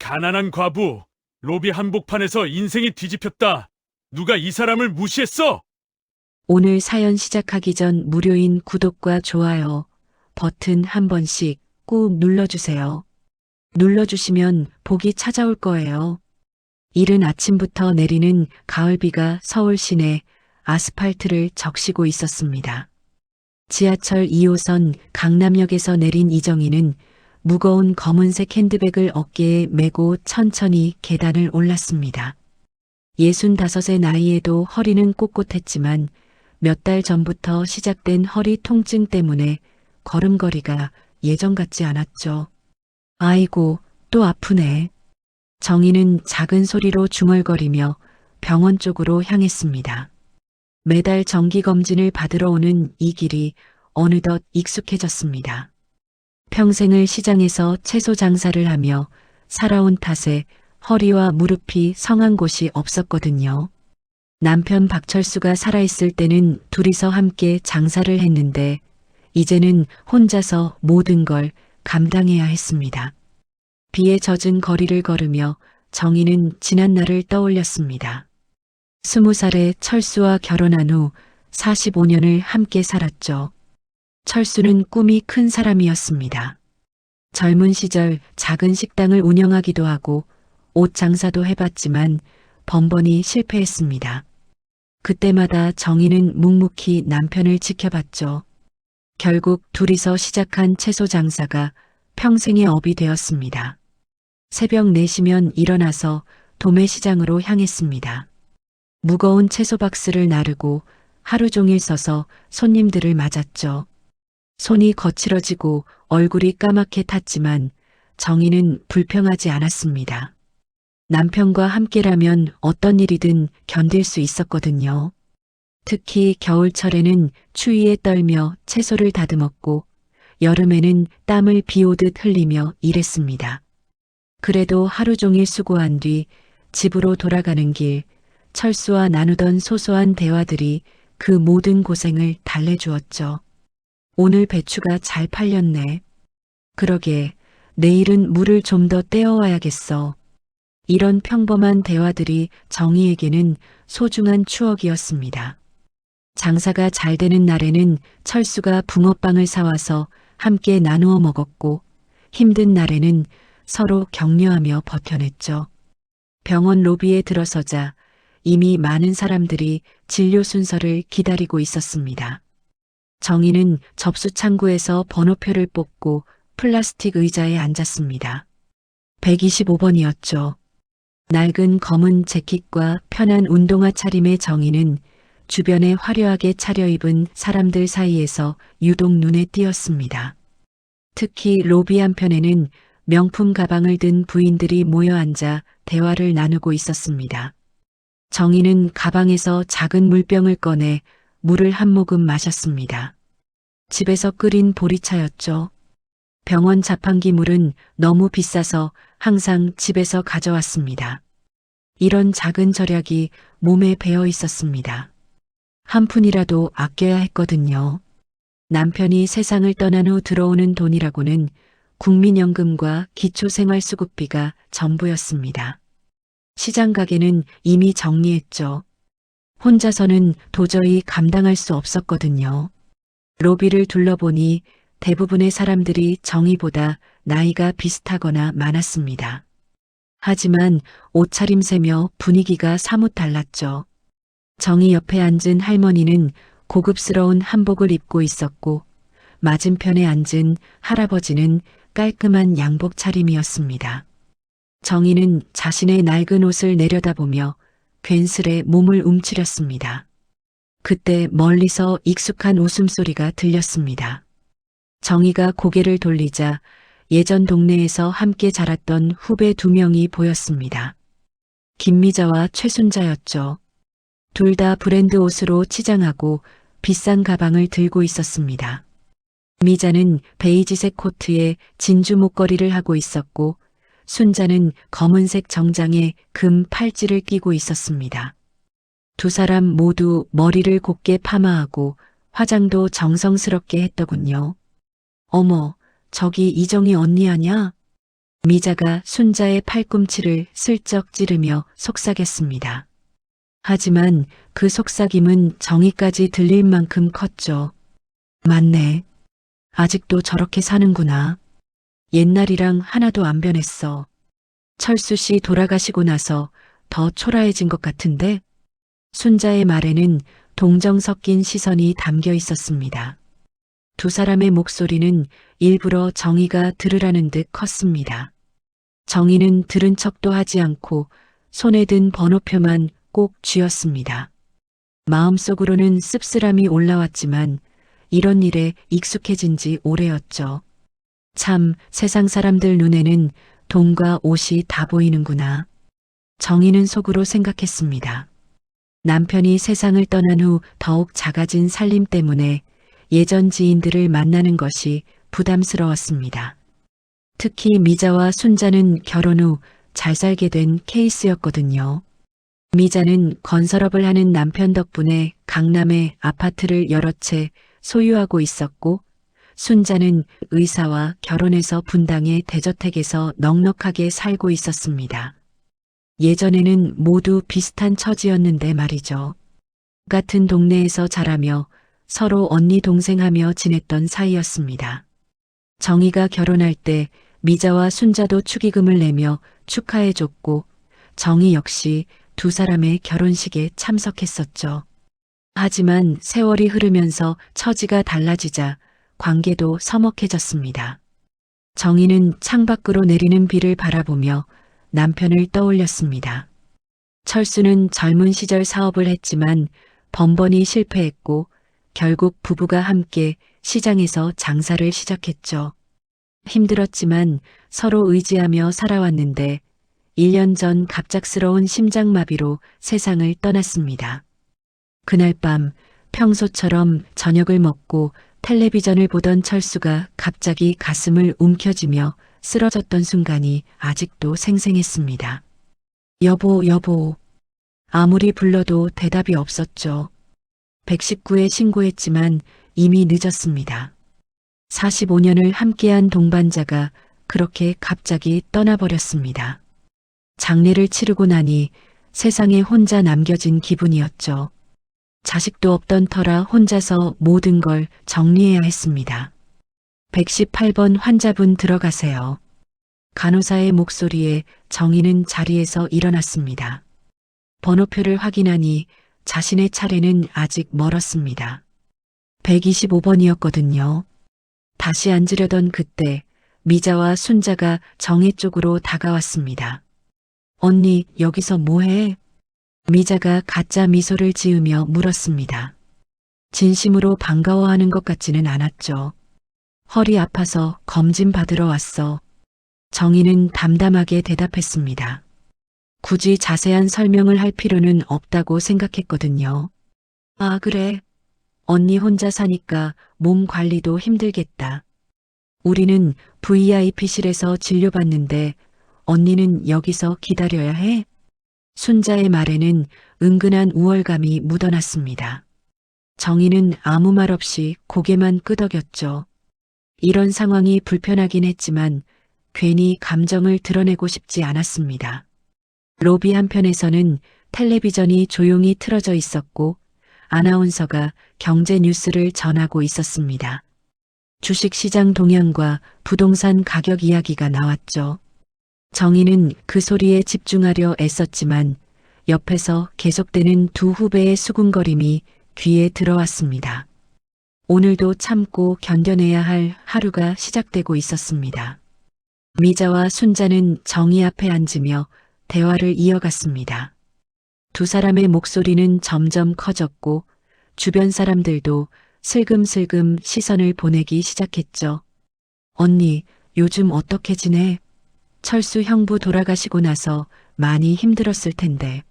가난한 과부, 로비 한복판에서 인생이 뒤집혔다. 누가 이 사람을 무시했어? 오늘 사연 시작하기 전 무료인 구독과 좋아요 버튼 한 번씩 꾹 눌러주세요. 눌러주시면 복이 찾아올 거예요. 이른 아침부터 내리는 가을비가 서울 시내 아스팔트를 적시고 있었습니다. 지하철 2호선 강남역에서 내린 이정희는 무거운 검은색 핸드백을 어깨에 메고 천천히 계단을 올랐습니다. 65의 나이에도 허리는 꼿꼿했지만 몇 달 전부터 시작된 허리 통증 때문에 걸음걸이가 예전 같지 않았죠. 아이고, 또 아프네. 정희는 작은 소리로 중얼거리며 병원 쪽으로 향했습니다. 매달 정기검진을 받으러 오는 이 길이 어느덧 익숙해졌습니다. 평생을 시장에서 채소 장사를 하며 살아온 탓에 허리와 무릎이 성한 곳이 없었거든요. 남편 박철수가 살아있을 때는 둘이서 함께 장사를 했는데 이제는 혼자서 모든 걸 감당해야 했습니다. 비에 젖은 거리를 걸으며 정희는 지난 날을 떠올렸습니다. 20살에 철수와 결혼한 후 45년을 함께 살았죠. 철수는 꿈이 큰 사람이었습니다. 젊은 시절 작은 식당을 운영하기도 하고 옷 장사도 해봤지만 번번이 실패했습니다. 그때마다 정희는 묵묵히 남편을 지켜봤죠. 결국 둘이서 시작한 채소 장사가 평생의 업이 되었습니다. 새벽 4시면 일어나서 도매시장으로 향했습니다. 무거운 채소 박스를 나르고 하루 종일 서서 손님들을 맞았죠. 손이 거칠어지고 얼굴이 까맣게 탔지만 정희는 불평하지 않았습니다. 남편과 함께라면 어떤 일이든 견딜 수 있었거든요. 특히 겨울철에는 추위에 떨며 채소를 다듬었고 여름에는 땀을 비오듯 흘리며 일했습니다. 그래도 하루 종일 수고한 뒤 집으로 돌아가는 길, 철수와 나누던 소소한 대화들이 그 모든 고생을 달래주었죠. 오늘 배추가 잘 팔렸네. 그러게, 내일은 물을 좀 더 떼어와야겠어. 이런 평범한 대화들이 정희에게는 소중한 추억이었습니다. 장사가 잘 되는 날에는 철수가 붕어빵을 사와서 함께 나누어 먹었고 힘든 날에는 서로 격려하며 버텨냈죠. 병원 로비에 들어서자 이미 많은 사람들이 진료 순서를 기다리고 있었습니다. 정희는 접수 창구에서 번호표를 뽑고 플라스틱 의자에 앉았습니다. 125번이었죠. 낡은 검은 재킷과 편한 운동화 차림의 정희는 주변에 화려하게 차려입은 사람들 사이에서 유독 눈에 띄었습니다. 특히 로비 한편에는 명품 가방을 든 부인들이 모여 앉아 대화를 나누고 있었습니다. 정희는 가방에서 작은 물병을 꺼내 물을 한 모금 마셨습니다. 집에서 끓인 보리차였죠. 병원 자판기 물은 너무 비싸서 항상 집에서 가져왔습니다. 이런 작은 절약이 몸에 배어 있었습니다. 한 푼이라도 아껴야 했거든요. 남편이 세상을 떠난 후 들어오는 돈이라고는 국민연금과 기초생활수급비가 전부였습니다. 시장 가게는 이미 정리했죠. 혼자서는 도저히 감당할 수 없었거든요. 로비를 둘러보니 대부분의 사람들이 정희보다 나이가 비슷하거나 많았습니다. 하지만 옷차림새며 분위기가 사뭇 달랐죠. 정희 옆에 앉은 할머니는 고급스러운 한복을 입고 있었고 맞은편에 앉은 할아버지는 깔끔한 양복 차림이었습니다. 정희는 자신의 낡은 옷을 내려다보며 괜스레 몸을 움츠렸습니다. 그때 멀리서 익숙한 웃음소리가 들렸습니다. 정희가 고개를 돌리자 예전 동네에서 함께 자랐던 후배 2명이 보였습니다. 김미자와 최순자였죠. 둘 다 브랜드 옷으로 치장하고 비싼 가방을 들고 있었습니다. 미자는 베이지색 코트에 진주 목걸이를 하고 있었고 순자는 검은색 정장에 금 팔찌를 끼고 있었습니다. 두 사람 모두 머리를 곱게 파마하고 화장도 정성스럽게 했더군요. 어머, 저기 이정희 언니 아냐? 미자가 순자의 팔꿈치를 슬쩍 찌르며 속삭였습니다. 하지만 그 속삭임은 정이까지 들릴 만큼 컸죠. 맞네. 아직도 저렇게 사는구나. 옛날이랑 하나도 안 변했어. 철수 씨 돌아가시고 나서 더 초라해진 것 같은데? 순자의 말에는 동정 섞인 시선이 담겨 있었습니다. 두 사람의 목소리는 일부러 정희가 들으라는 듯 컸습니다. 정희는 들은 척도 하지 않고 손에 든 번호표만 꼭 쥐었습니다. 마음속으로는 씁쓸함이 올라왔지만 이런 일에 익숙해진 지 오래였죠. 참 세상 사람들 눈에는 돈과 옷이 다 보이는구나. 정희는 속으로 생각했습니다. 남편이 세상을 떠난 후 더욱 작아진 살림 때문에 예전 지인들을 만나는 것이 부담스러웠습니다. 특히 미자와 순자는 결혼 후 잘 살게 된 케이스였거든요. 미자는 건설업을 하는 남편 덕분에 강남에 아파트를 여러 채 소유하고 있었고, 순자는 의사와 결혼해서 분당의 대저택에서 넉넉하게 살고 있었습니다. 예전에는 모두 비슷한 처지였는데 말이죠. 같은 동네에서 자라며 서로 언니 동생하며 지냈던 사이였습니다. 정희가 결혼할 때 미자와 순자도 축의금을 내며 축하해줬고 정희 역시 두 사람의 결혼식에 참석했었죠. 하지만 세월이 흐르면서 처지가 달라지자 관계도 서먹해졌습니다. 정희는 창밖으로 내리는 비를 바라보며 남편을 떠올렸습니다. 철수는 젊은 시절 사업을 했지만 번번이 실패했고 결국 부부가 함께 시장에서 장사를 시작했죠. 힘들었지만 서로 의지하며 살아왔는데 1년 전 갑작스러운 심장마비로 세상을 떠났습니다. 그날 밤 평소처럼 저녁을 먹고 텔레비전을 보던 철수가 갑자기 가슴을 움켜쥐며 쓰러졌던 순간이 아직도 생생했습니다. 여보, 여보. 아무리 불러도 대답이 없었죠. 119에 신고했지만 이미 늦었습니다. 45년을 함께한 동반자가 그렇게 갑자기 떠나버렸습니다. 장례를 치르고 나니 세상에 혼자 남겨진 기분이었죠. 자식도 없던 터라 혼자서 모든 걸 정리해야 했습니다. 118번 환자분 들어가세요. 간호사의 목소리에 정희는 자리에서 일어났습니다. 번호표를 확인하니 자신의 차례는 아직 멀었습니다. 125번이었거든요. 다시 앉으려던 그때 미자와 순자가 정희 쪽으로 다가왔습니다. 언니, 여기서 뭐해? 미자가 가짜 미소를 지으며 물었습니다. 진심으로 반가워하는 것 같지는 않았죠. 허리 아파서 검진 받으러 왔어. 정희는 담담하게 대답했습니다. 굳이 자세한 설명을 할 필요는 없다고 생각했거든요. 아, 그래. 언니 혼자 사니까 몸 관리도 힘들겠다. 우리는 VIP실에서 진료받는데 언니는 여기서 기다려야 해? 순자의 말에는 은근한 우월감이 묻어났습니다. 정희는 아무 말 없이 고개만 끄덕였죠. 이런 상황이 불편하긴 했지만 괜히 감정을 드러내고 싶지 않았습니다. 로비 한편에서는 텔레비전이 조용히 틀어져 있었고 아나운서가 경제 뉴스를 전하고 있었습니다. 주식시장 동향과 부동산 가격 이야기가 나왔죠. 정희는 그 소리에 집중하려 애썼지만 옆에서 계속되는 두 후배의 수군거림이 귀에 들어왔습니다. 오늘도 참고 견뎌내야 할 하루가 시작되고 있었습니다. 미자와 순자는 정희 앞에 앉으며 대화를 이어갔습니다. 두 사람의 목소리는 점점 커졌고 주변 사람들도 슬금슬금 시선을 보내기 시작했죠. 언니, 요즘 어떻게 지내? 철수 형부 돌아가시고 나서 많이 힘들었을 텐데.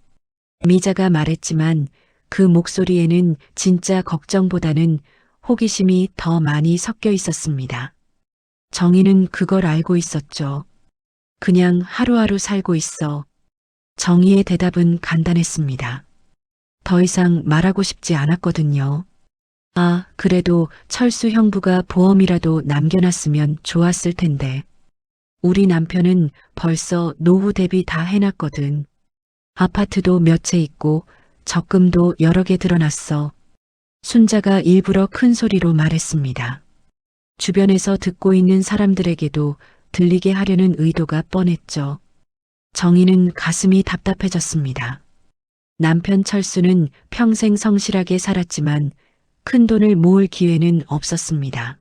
미자가 말했지만 그 목소리에는 진짜 걱정보다는 호기심이 더 많이 섞여 있었습니다. 정희는 그걸 알고 있었죠. 그냥 하루하루 살고 있어. 정희의 대답은 간단했습니다. 더 이상 말하고 싶지 않았거든요. 아, 그래도 철수 형부가 보험이라도 남겨놨으면 좋았을 텐데. 우리 남편은 벌써 노후 대비 다 해놨거든. 아파트도 몇 채 있고 적금도 여러 개 들어놨어. 순자가 일부러 큰 소리로 말했습니다. 주변에서 듣고 있는 사람들에게도 들리게 하려는 의도가 뻔했죠. 정희는 가슴이 답답해졌습니다. 남편 철수는 평생 성실하게 살았지만 큰 돈을 모을 기회는 없었습니다.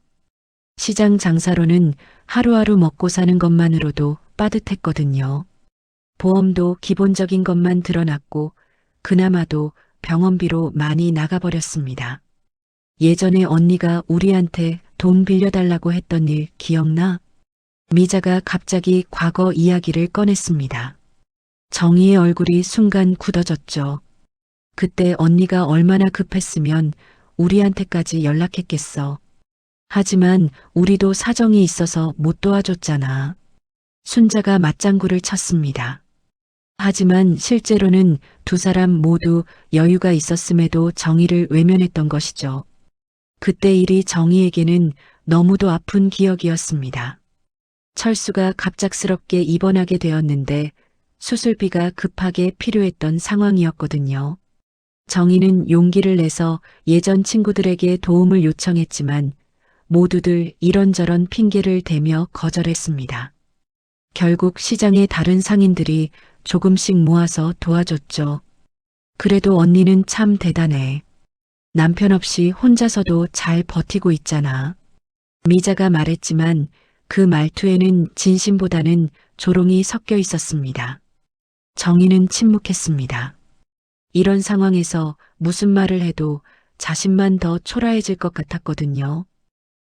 시장 장사로는 하루하루 먹고 사는 것만으로도 빠듯했거든요. 보험도 기본적인 것만 드러났고 그나마도 병원비로 많이 나가버렸습니다. 예전에 언니가 우리한테 돈 빌려달라고 했던 일 기억나? 미자가 갑자기 과거 이야기를 꺼냈습니다. 정희의 얼굴이 순간 굳어졌죠. 그때 언니가 얼마나 급했으면 우리한테까지 연락했겠어. 하지만 우리도 사정이 있어서 못 도와줬잖아. 순자가 맞장구를 쳤습니다. 하지만 실제로는 두 사람 모두 여유가 있었음에도 정희를 외면했던 것이죠. 그때 일이 정희에게는 너무도 아픈 기억이었습니다. 철수가 갑작스럽게 입원하게 되었는데 수술비가 급하게 필요했던 상황이었거든요. 정희는 용기를 내서 예전 친구들에게 도움을 요청했지만 모두들 이런저런 핑계를 대며 거절했습니다. 결국 시장의 다른 상인들이 조금씩 모아서 도와줬죠. 그래도 언니는 참 대단해. 남편 없이 혼자서도 잘 버티고 있잖아. 미자가 말했지만 그 말투에는 진심보다는 조롱이 섞여 있었습니다. 정희는 침묵했습니다. 이런 상황에서 무슨 말을 해도 자신만 더 초라해질 것 같았거든요.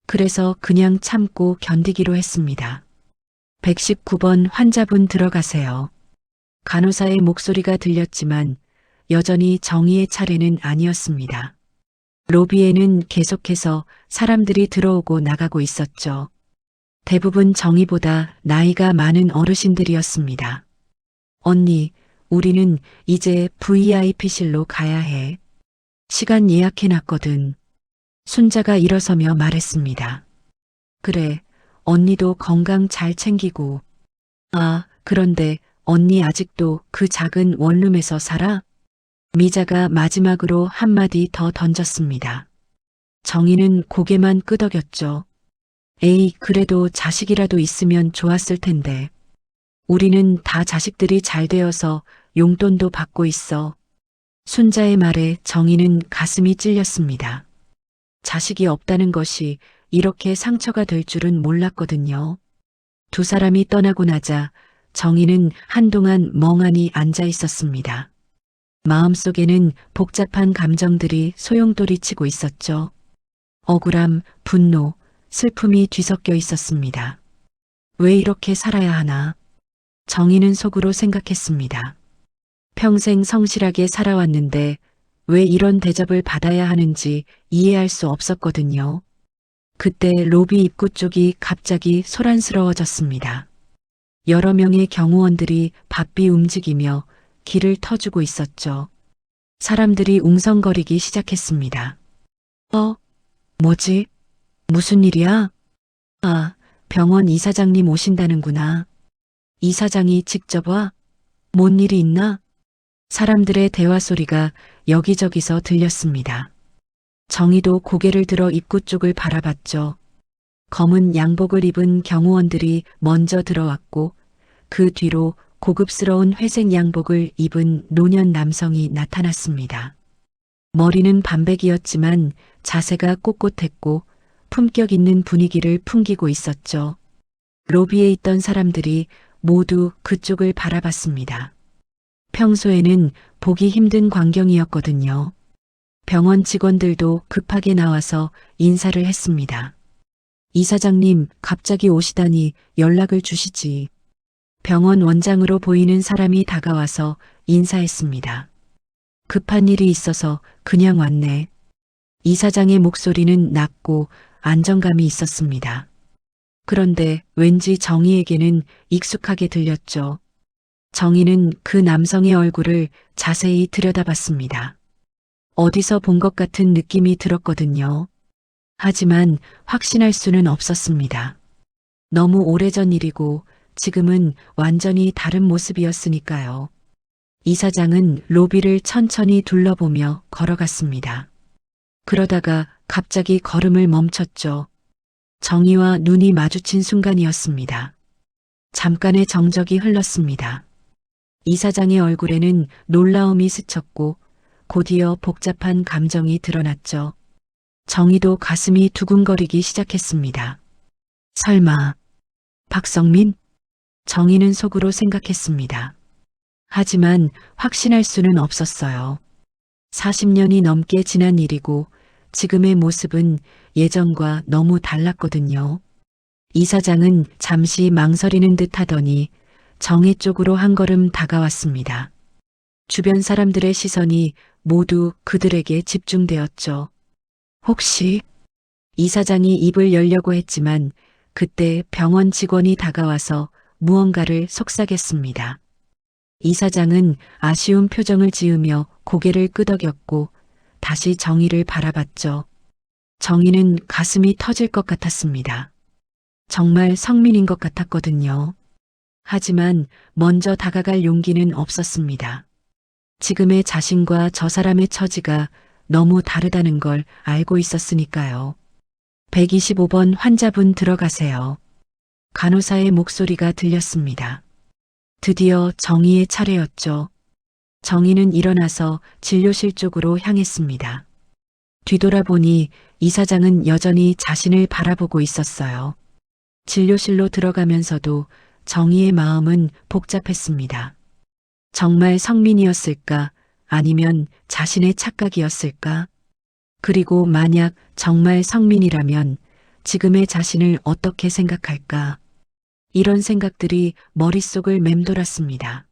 그래서 그냥 참고 견디기로 했습니다. 119번 환자분 들어가세요. 간호사의 목소리가 들렸지만 여전히 정희의 차례는 아니었습니다. 로비에는 계속해서 사람들이 들어오고 나가고 있었죠. 대부분 정희보다 나이가 많은 어르신들이었습니다. 언니, 우리는 이제 VIP실로 가야 해. 시간 예약해놨거든. 순자가 일어서며 말했습니다. 그래, 언니도 건강 잘 챙기고. 아, 그런데 언니 아직도 그 작은 원룸에서 살아? 미자가 마지막으로 한마디 더 던졌습니다. 정희는 고개만 끄덕였죠. 에이, 그래도 자식이라도 있으면 좋았을 텐데. 우리는 다 자식들이 잘 되어서 용돈도 받고 있어. 순자의 말에 정희는 가슴이 찔렸습니다. 자식이 없다는 것이 이렇게 상처가 될 줄은 몰랐거든요. 두 사람이 떠나고 나자 정희는 한동안 멍하니 앉아 있었습니다. 마음속에는 복잡한 감정들이 소용돌이치고 있었죠. 억울함, 분노, 슬픔이 뒤섞여 있었습니다. 왜 이렇게 살아야 하나? 정희는 속으로 생각했습니다. 평생 성실하게 살아왔는데 왜 이런 대접을 받아야 하는지 이해할 수 없었거든요. 그때 로비 입구 쪽이 갑자기 소란스러워졌습니다. 여러 명의 경호원들이 바삐 움직이며 길을 터주고 있었죠. 사람들이 웅성거리기 시작했습니다. 뭐지? 무슨 일이야? 아, 병원 이사장님 오신다는구나. 이사장이 직접 와? 뭔 일이 있나? 사람들의 대화 소리가 여기저기서 들렸습니다. 정희도 고개를 들어 입구 쪽을 바라봤죠. 검은 양복을 입은 경호원들이 먼저 들어왔고 그 뒤로 고급스러운 회색 양복을 입은 노년 남성이 나타났습니다. 머리는 반백이었지만 자세가 꼿꼿했고 품격 있는 분위기를 풍기고 있었죠. 로비에 있던 사람들이 모두 그쪽을 바라봤습니다. 평소에는 보기 힘든 광경이었거든요. 병원 직원들도 급하게 나와서 인사를 했습니다. 이사장님, 갑자기 오시다니 연락을 주시지. 병원 원장으로 보이는 사람이 다가와서 인사했습니다. 급한 일이 있어서 그냥 왔네. 이사장의 목소리는 낮고 안정감이 있었습니다. 그런데 왠지 정희에게는 익숙하게 들렸죠. 정희는 그 남성의 얼굴을 자세히 들여다봤습니다. 어디서 본 것 같은 느낌이 들었거든요. 하지만 확신할 수는 없었습니다. 너무 오래전 일이고 지금은 완전히 다른 모습이었으니까요. 이사장은 로비를 천천히 둘러보며 걸어갔습니다. 그러다가 갑자기 걸음을 멈췄죠. 정희와 눈이 마주친 순간이었습니다. 잠깐의 정적이 흘렀습니다. 이사장의 얼굴에는 놀라움이 스쳤고 곧이어 복잡한 감정이 드러났죠. 정희도 가슴이 두근거리기 시작했습니다. 설마 박성민? 정희는 속으로 생각했습니다. 하지만 확신할 수는 없었어요. 40년이 넘게 지난 일이고 지금의 모습은 예전과 너무 달랐거든요. 이사장은 잠시 망설이는 듯 하더니 정희 쪽으로 한 걸음 다가왔습니다. 주변 사람들의 시선이 모두 그들에게 집중되었죠. 혹시 이사장이 입을 열려고 했지만 그때 병원 직원이 다가와서 무언가를 속삭였습니다. 이사장은 아쉬운 표정을 지으며 고개를 끄덕였고 다시 정희를 바라봤죠. 정희는 가슴이 터질 것 같았습니다. 정말 성민인 것 같았거든요. 하지만 먼저 다가갈 용기는 없었습니다. 지금의 자신과 저 사람의 처지가 너무 다르다는 걸 알고 있었으니까요. 125번 환자분 들어가세요. 간호사의 목소리가 들렸습니다. 드디어 정희의 차례였죠. 정희는 일어나서 진료실 쪽으로 향했습니다. 뒤돌아보니 이사장은 여전히 자신을 바라보고 있었어요. 진료실로 들어가면서도 정희의 마음은 복잡했습니다. 정말 성민이었을까? 아니면 자신의 착각이었을까? 그리고 만약 정말 성민이라면 지금의 자신을 어떻게 생각할까? 이런 생각들이 머릿속을 맴돌았습니다.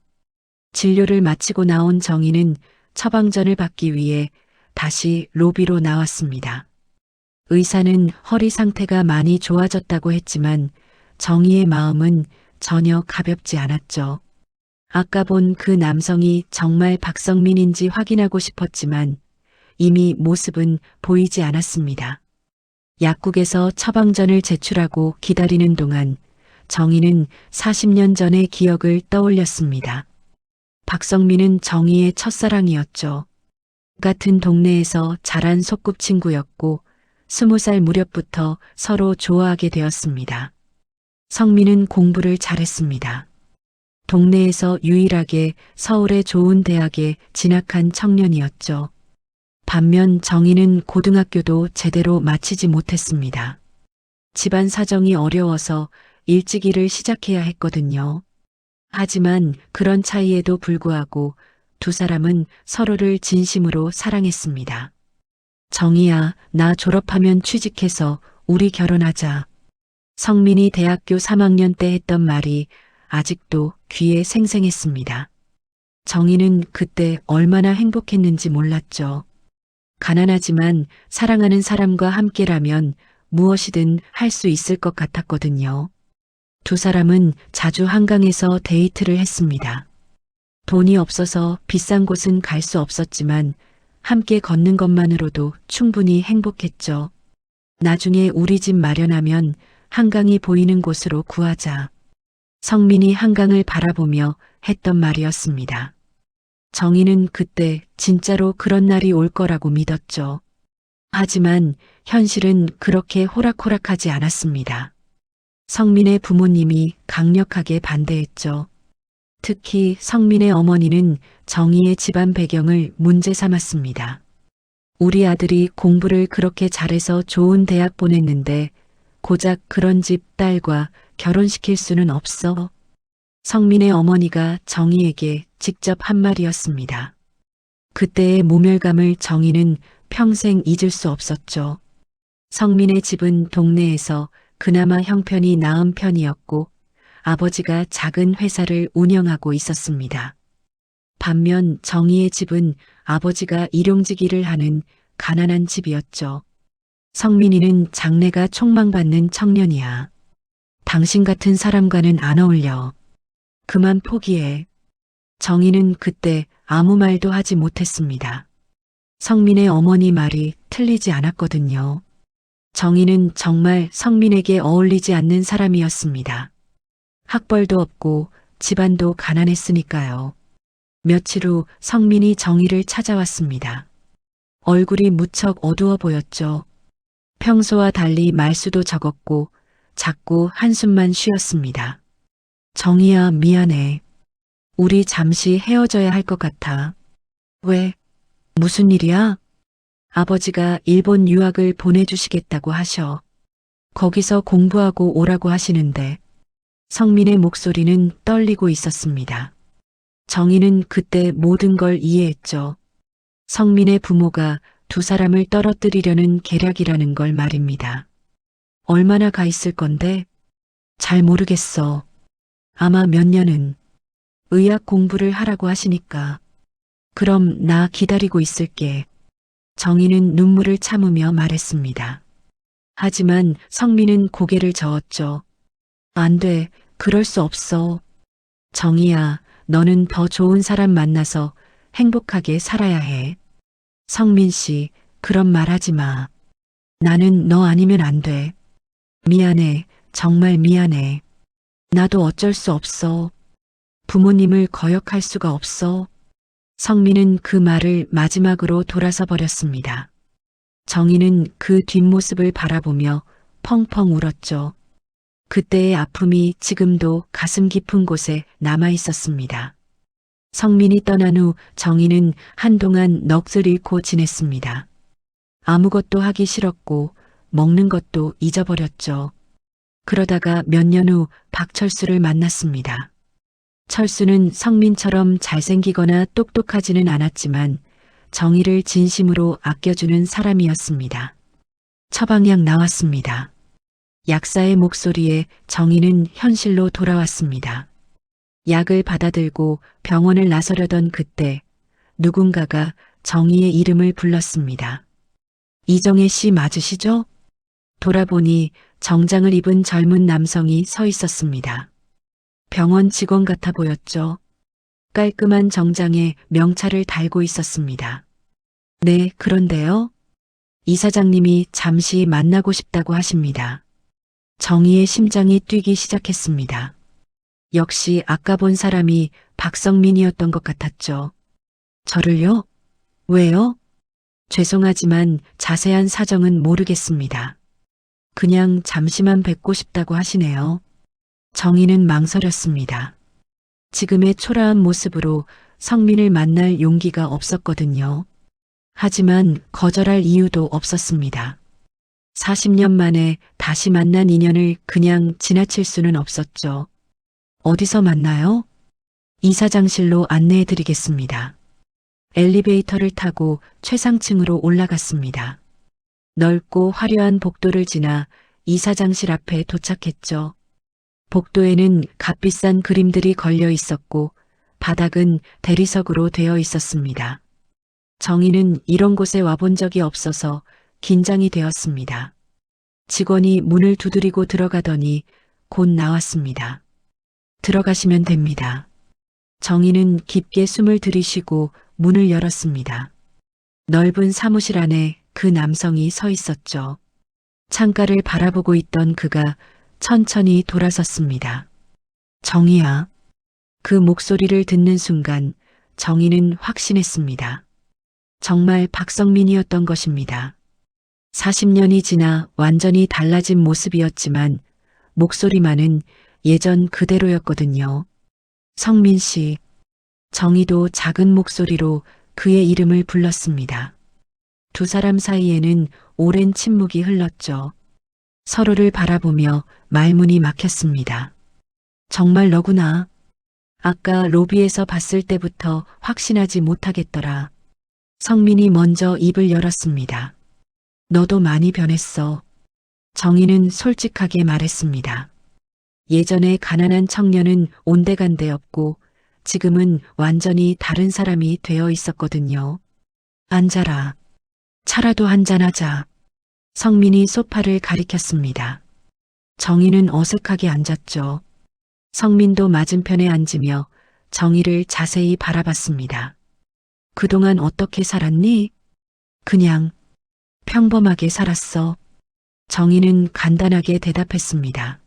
진료를 마치고 나온 정희는 처방전을 받기 위해 다시 로비로 나왔습니다. 의사는 허리 상태가 많이 좋아졌다고 했지만 정희의 마음은 전혀 가볍지 않았죠. 아까 본 그 남성이 정말 박성민인지 확인하고 싶었지만 이미 모습은 보이지 않았습니다. 약국에서 처방전을 제출하고 기다리는 동안 정희는 40년 전의 기억을 떠올렸습니다. 박성민은 정희의 첫사랑이었죠. 같은 동네에서 자란 소꿉친구였고 20살 무렵부터 서로 좋아하게 되었습니다. 성민은 공부를 잘했습니다. 동네에서 유일하게 서울의 좋은 대학에 진학한 청년이었죠. 반면 정희는 고등학교도 제대로 마치지 못했습니다. 집안 사정이 어려워서 일찍 일을 시작해야 했거든요. 하지만 그런 차이에도 불구하고 두 사람은 서로를 진심으로 사랑했습니다. 정희야, 나 졸업하면 취직해서 우리 결혼하자. 성민이 대학교 3학년 때 했던 말이 아직도 귀에 생생했습니다. 정희는 그때 얼마나 행복했는지 몰랐죠. 가난하지만 사랑하는 사람과 함께라면 무엇이든 할 수 있을 것 같았거든요. 두 사람은 자주 한강에서 데이트를 했습니다. 돈이 없어서 비싼 곳은 갈 수 없었지만 함께 걷는 것만으로도 충분히 행복했죠. 나중에 우리 집 마련하면 한강이 보이는 곳으로 구하자. 성민이 한강을 바라보며 했던 말이었습니다. 정희는 그때 진짜로 그런 날이 올 거라고 믿었죠. 하지만 현실은 그렇게 호락호락하지 않았습니다. 성민의 부모님이 강력하게 반대했죠. 특히 성민의 어머니는 정희의 집안 배경을 문제 삼았습니다. 우리 아들이 공부를 그렇게 잘해서 좋은 대학 보냈는데 고작 그런 집 딸과 결혼시킬 수는 없어. 성민의 어머니가 정희에게 직접 한 말이었습니다. 그때의 모멸감을 정희는 평생 잊을 수 없었죠. 성민의 집은 동네에서 그나마 형편이 나은 편이었고 아버지가 작은 회사를 운영하고 있었습니다. 반면 정희의 집은 아버지가 일용직 일을 하는 가난한 집이었죠. 성민이는 장래가 촉망받는 청년이야. 당신 같은 사람과는 안 어울려. 그만 포기해. 정희는 그때 아무 말도 하지 못했습니다. 성민의 어머니 말이 틀리지 않았거든요. 정희는 정말 성민에게 어울리지 않는 사람이었습니다. 학벌도 없고 집안도 가난했으니까요. 며칠 후 성민이 정희를 찾아왔습니다. 얼굴이 무척 어두워 보였죠. 평소와 달리 말수도 적었고 자꾸 한숨만 쉬었습니다. 정희야, 미안해. 우리 잠시 헤어져야 할 것 같아. 왜? 무슨 일이야? 아버지가 일본 유학을 보내주시겠다고 하셔. 거기서 공부하고 오라고 하시는데. 성민의 목소리는 떨리고 있었습니다. 정희는 그때 모든 걸 이해했죠. 성민의 부모가 두 사람을 떨어뜨리려는 계략이라는 걸 말입니다. 얼마나 가 있을 건데? 잘 모르겠어. 아마 몇 년은. 의학 공부를 하라고 하시니까. 그럼 나 기다리고 있을게. 정희는 눈물을 참으며 말했습니다. 하지만 성민은 고개를 저었죠. 안 돼, 그럴 수 없어. 정희야, 너는 더 좋은 사람 만나서 행복하게 살아야 해. 성민 씨, 그런 말 하지 마. 나는 너 아니면 안 돼. 미안해, 정말 미안해. 나도 어쩔 수 없어. 부모님을 거역할 수가 없어. 성민은 그 말을 마지막으로 돌아서 버렸습니다. 정희는 그 뒷모습을 바라보며 펑펑 울었죠. 그때의 아픔이 지금도 가슴 깊은 곳에 남아 있었습니다. 성민이 떠난 후 정희는 한동안 넋을 잃고 지냈습니다. 아무것도 하기 싫었고 먹는 것도 잊어버렸죠. 그러다가 몇 년 후 박철수를 만났습니다. 철수는 성민처럼 잘생기거나 똑똑하지는 않았지만 정희를 진심으로 아껴주는 사람이었습니다. 처방약 나왔습니다. 약사의 목소리에 정희는 현실로 돌아왔습니다. 약을 받아들고 병원을 나서려던 그때 누군가가 정희의 이름을 불렀습니다. 이정혜 씨 맞으시죠? 돌아보니 정장을 입은 젊은 남성이 서 있었습니다. 병원 직원 같아 보였죠. 깔끔한 정장에 명찰을 달고 있었습니다. 네, 그런데요. 이사장님이 잠시 만나고 싶다고 하십니다. 정희의 심장이 뛰기 시작했습니다. 역시 아까 본 사람이 박성민이었던 것 같았죠. 저를요? 왜요? 죄송하지만 자세한 사정은 모르겠습니다. 그냥 잠시만 뵙고 싶다고 하시네요. 정희는 망설였습니다. 지금의 초라한 모습으로 성민을 만날 용기가 없었거든요. 하지만 거절할 이유도 없었습니다. 40년 만에 다시 만난 인연을 그냥 지나칠 수는 없었죠. 어디서 만나요? 이사장실로 안내해 드리겠습니다. 엘리베이터를 타고 최상층으로 올라갔습니다. 넓고 화려한 복도를 지나 이사장실 앞에 도착했죠. 복도에는 값비싼 그림들이 걸려 있었고 바닥은 대리석으로 되어 있었습니다. 정희는 이런 곳에 와본 적이 없어서 긴장이 되었습니다. 직원이 문을 두드리고 들어가더니 곧 나왔습니다. 들어가시면 됩니다. 정희는 깊게 숨을 들이쉬고 문을 열었습니다. 넓은 사무실 안에 그 남성이 서 있었죠. 창가를 바라보고 있던 그가 천천히 돌아섰습니다. 정희야. 그 목소리를 듣는 순간 정희는 확신했습니다. 정말 박성민이었던 것입니다. 40년이 지나 완전히 달라진 모습이었지만 목소리만은 예전 그대로였거든요. 성민 씨. 정희도 작은 목소리로 그의 이름을 불렀습니다. 두 사람 사이에는 오랜 침묵이 흘렀죠. 서로를 바라보며 말문이 막혔습니다. 정말 너구나. 아까 로비에서 봤을 때부터 확신하지 못하겠더라. 성민이 먼저 입을 열었습니다. 너도 많이 변했어. 정희는 솔직하게 말했습니다. 예전에 가난한 청년은 온데간데였고 지금은 완전히 다른 사람이 되어 있었거든요. 앉아라. 차라도 한잔하자. 성민이 소파를 가리켰습니다. 정희는 어색하게 앉았죠. 성민도 맞은편에 앉으며 정희를 자세히 바라봤습니다. 그동안 어떻게 살았니? 그냥 평범하게 살았어. 정희는 간단하게 대답했습니다.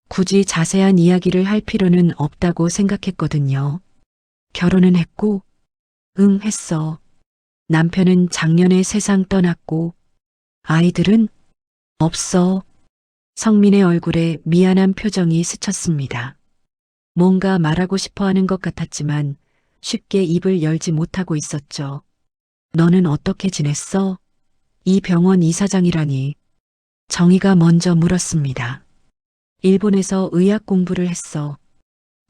굳이 자세한 이야기를 할 필요는 없다고 생각했거든요. 결혼은 했고, 응, 했어. 남편은 작년에 세상 떠났고, 아이들은 없어. 성민의 얼굴에 미안한 표정이 스쳤습니다. 뭔가 말하고 싶어 하는 것 같았지만 쉽게 입을 열지 못하고 있었죠. 너는 어떻게 지냈어? 이 병원 이사장이라니. 정희가 먼저 물었습니다. 일본에서 의학 공부를 했어.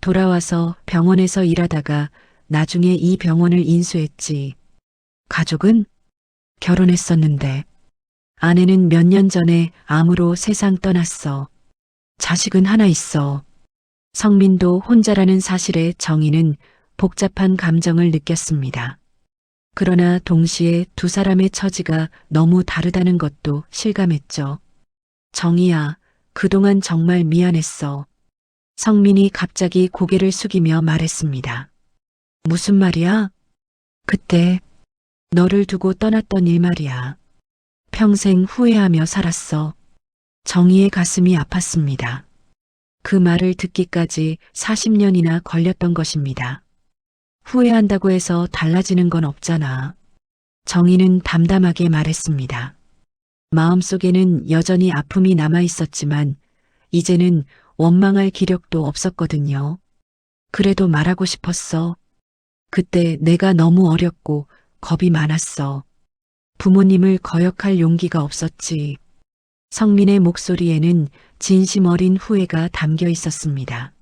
돌아와서 병원에서 일하다가 나중에 이 병원을 인수했지. 가족은? 결혼했었는데. 아내는 몇 년 전에 암으로 세상 떠났어. 자식은 하나 있어. 성민도 혼자라는 사실에 정희는 복잡한 감정을 느꼈습니다. 그러나 동시에 두 사람의 처지가 너무 다르다는 것도 실감했죠. 정희야, 그동안 정말 미안했어. 성민이 갑자기 고개를 숙이며 말했습니다. 무슨 말이야? 그때 너를 두고 떠났던 일 말이야. 평생 후회하며 살았어. 정희의 가슴이 아팠습니다. 그 말을 듣기까지 40년이나 걸렸던 것입니다. 후회한다고 해서 달라지는 건 없잖아. 정희는 담담하게 말했습니다. 마음속에는 여전히 아픔이 남아 있었지만 이제는 원망할 기력도 없었거든요. 그래도 말하고 싶었어. 그때 내가 너무 어렸고 겁이 많았어. 부모님을 거역할 용기가 없었지. 성민의 목소리에는 진심 어린 후회가 담겨 있었습니다.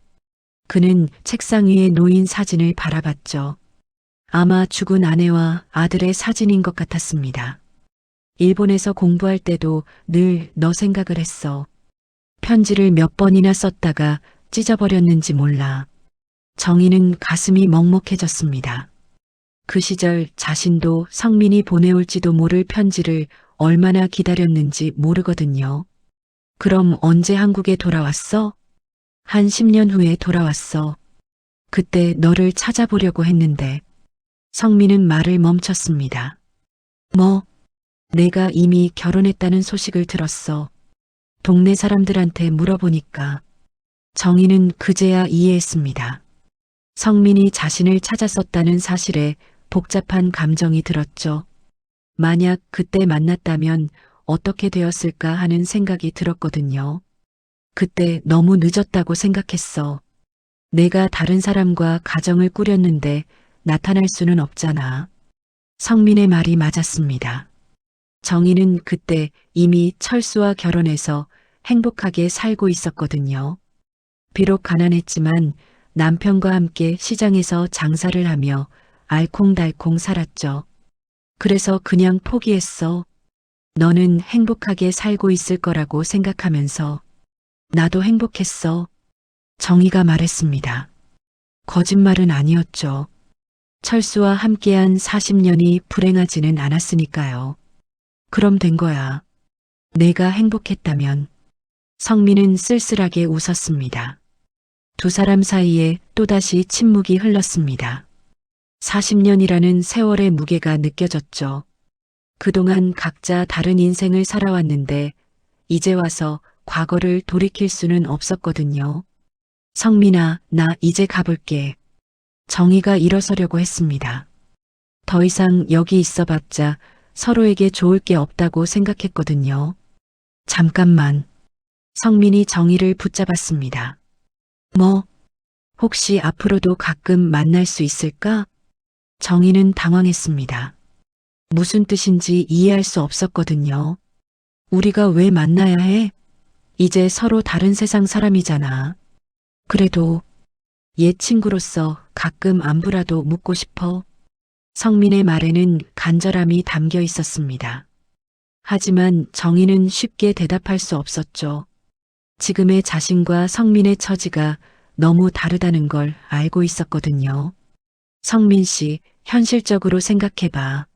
그는 책상 위에 놓인 사진을 바라봤죠. 아마 죽은 아내와 아들의 사진인 것 같았습니다. 일본에서 공부할 때도 늘 너 생각을 했어. 편지를 몇 번이나 썼다가 찢어버렸는지 몰라. 정희는 가슴이 먹먹해졌습니다. 그 시절 자신도 성민이 보내올지도 모를 편지를 얼마나 기다렸는지 모르거든요. 그럼 언제 한국에 돌아왔어? 한 10년 후에 돌아왔어. 그때 너를 찾아보려고 했는데. 성민은 말을 멈췄습니다. 뭐? 내가 이미 결혼했다는 소식을 들었어. 동네 사람들한테 물어보니까. 정희는 그제야 이해했습니다. 성민이 자신을 찾았었다는 사실에 복잡한 감정이 들었죠. 만약 그때 만났다면 어떻게 되었을까 하는 생각이 들었거든요. 그때 너무 늦었다고 생각했어. 내가 다른 사람과 가정을 꾸렸는데 나타날 수는 없잖아. 성민의 말이 맞았습니다. 정희는 그때 이미 철수와 결혼해서 행복하게 살고 있었거든요. 비록 가난했지만 남편과 함께 시장에서 장사를 하며 알콩달콩 살았죠. 그래서 그냥 포기했어. 너는 행복하게 살고 있을 거라고 생각하면서. 나도 행복했어. 정희가 말했습니다. 거짓말은 아니었죠. 철수와 함께한 40년이 불행하지는 않았으니까요. 그럼 된 거야. 내가 행복했다면. 성민은 쓸쓸하게 웃었습니다. 두 사람 사이에 또다시 침묵이 흘렀습니다. 40년이라는 세월의 무게가 느껴졌죠. 그동안 각자 다른 인생을 살아왔는데 이제 와서 과거를 돌이킬 수는 없었거든요. 성민아, 나 이제 가볼게. 정희가 일어서려고 했습니다. 더 이상 여기 있어봤자 서로에게 좋을 게 없다고 생각했거든요. 잠깐만. 성민이 정희를 붙잡았습니다. 뭐? 혹시 앞으로도 가끔 만날 수 있을까? 정희는 당황했습니다. 무슨 뜻인지 이해할 수 없었거든요. 우리가 왜 만나야 해? 이제 서로 다른 세상 사람이잖아. 그래도 옛 친구로서 가끔 안부라도 묻고 싶어. 성민의 말에는 간절함이 담겨 있었습니다. 하지만 정희는 쉽게 대답할 수 없었죠. 지금의 자신과 성민의 처지가 너무 다르다는 걸 알고 있었거든요. 성민 씨, 현실적으로 생각해봐.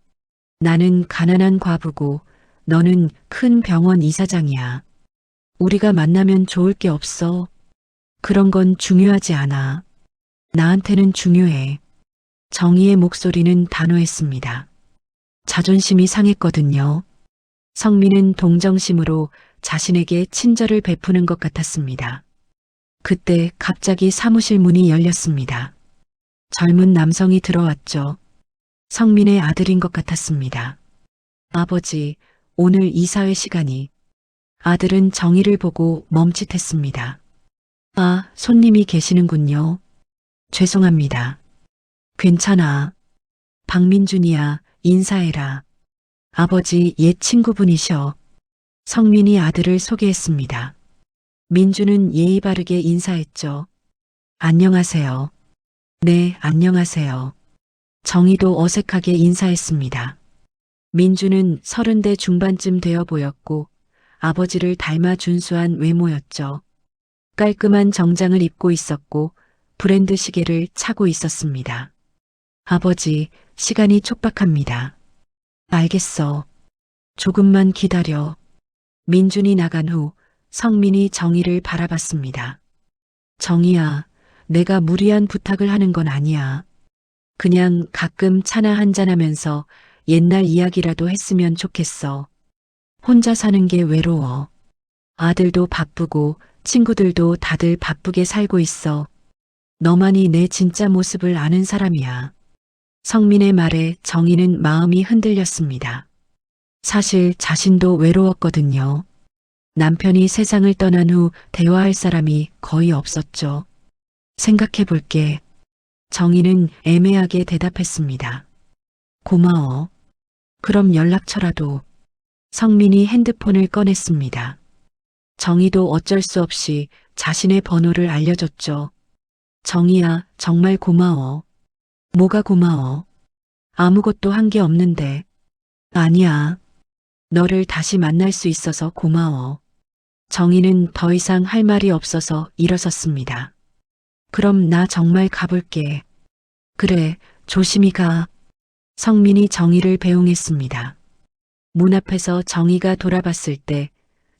나는 가난한 과부고 너는 큰 병원 이사장이야. 우리가 만나면 좋을 게 없어. 그런 건 중요하지 않아. 나한테는 중요해. 정희의 목소리는 단호했습니다. 자존심이 상했거든요. 성민은 동정심으로 자신에게 친절을 베푸는 것 같았습니다. 그때 갑자기 사무실 문이 열렸습니다. 젊은 남성이 들어왔죠. 성민의 아들인 것 같았습니다. 아버지, 오늘 이사회 시간이. 아들은 정희를 보고 멈칫했습니다. 아, 손님이 계시는군요. 죄송합니다. 괜찮아. 박민준이야, 인사해라. 아버지 옛 친구분이셔. 성민이 아들을 소개했습니다. 민준은 예의 바르게 인사했죠. 안녕하세요. 네, 안녕하세요. 정희도 어색하게 인사했습니다. 민준은 30대 중반쯤 되어 보였고 아버지를 닮아 준수한 외모였죠. 깔끔한 정장을 입고 있었고 브랜드 시계를 차고 있었습니다. 아버지, 시간이 촉박합니다. 알겠어. 조금만 기다려. 민준이 나간 후 성민이 정희를 바라봤습니다. 정희야, 내가 무리한 부탁을 하는 건 아니야. 그냥 가끔 차나 한잔하면서 옛날 이야기라도 했으면 좋겠어. 혼자 사는 게 외로워. 아들도 바쁘고 친구들도 다들 바쁘게 살고 있어. 너만이 내 진짜 모습을 아는 사람이야. 성민의 말에 정희는 마음이 흔들렸습니다. 사실 자신도 외로웠거든요. 남편이 세상을 떠난 후 대화할 사람이 거의 없었죠. 생각해 볼게. 정희는 애매하게 대답했습니다. 고마워. 그럼 연락처라도. 성민이 핸드폰을 꺼냈습니다. 정희도 어쩔 수 없이 자신의 번호를 알려줬죠. 정희야, 정말 고마워. 뭐가 고마워? 아무것도 한 게 없는데. 아니야. 너를 다시 만날 수 있어서 고마워. 정희는 더 이상 할 말이 없어서 일어섰습니다. 그럼 나 정말 가볼게. 그래, 조심히 가. 성민이 정희를 배웅했습니다. 문 앞에서 정희가 돌아봤을 때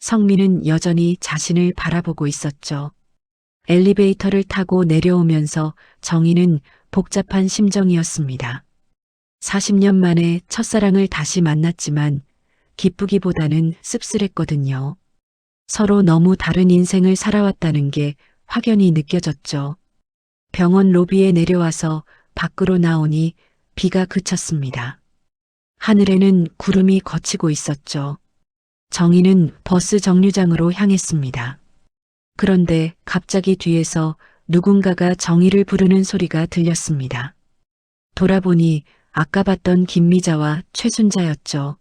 성민은 여전히 자신을 바라보고 있었죠. 엘리베이터를 타고 내려오면서 정희는 복잡한 심정이었습니다. 40년 만에 첫사랑을 다시 만났지만 기쁘기보다는 씁쓸했거든요. 서로 너무 다른 인생을 살아왔다는 게 확연히 느껴졌죠. 병원 로비에 내려와서 밖으로 나오니 비가 그쳤습니다. 하늘에는 구름이 걷히고 있었죠. 정희는 버스 정류장으로 향했습니다. 그런데 갑자기 뒤에서 누군가가 정희를 부르는 소리가 들렸습니다. 돌아보니 아까 봤던 김미자와 최순자였죠.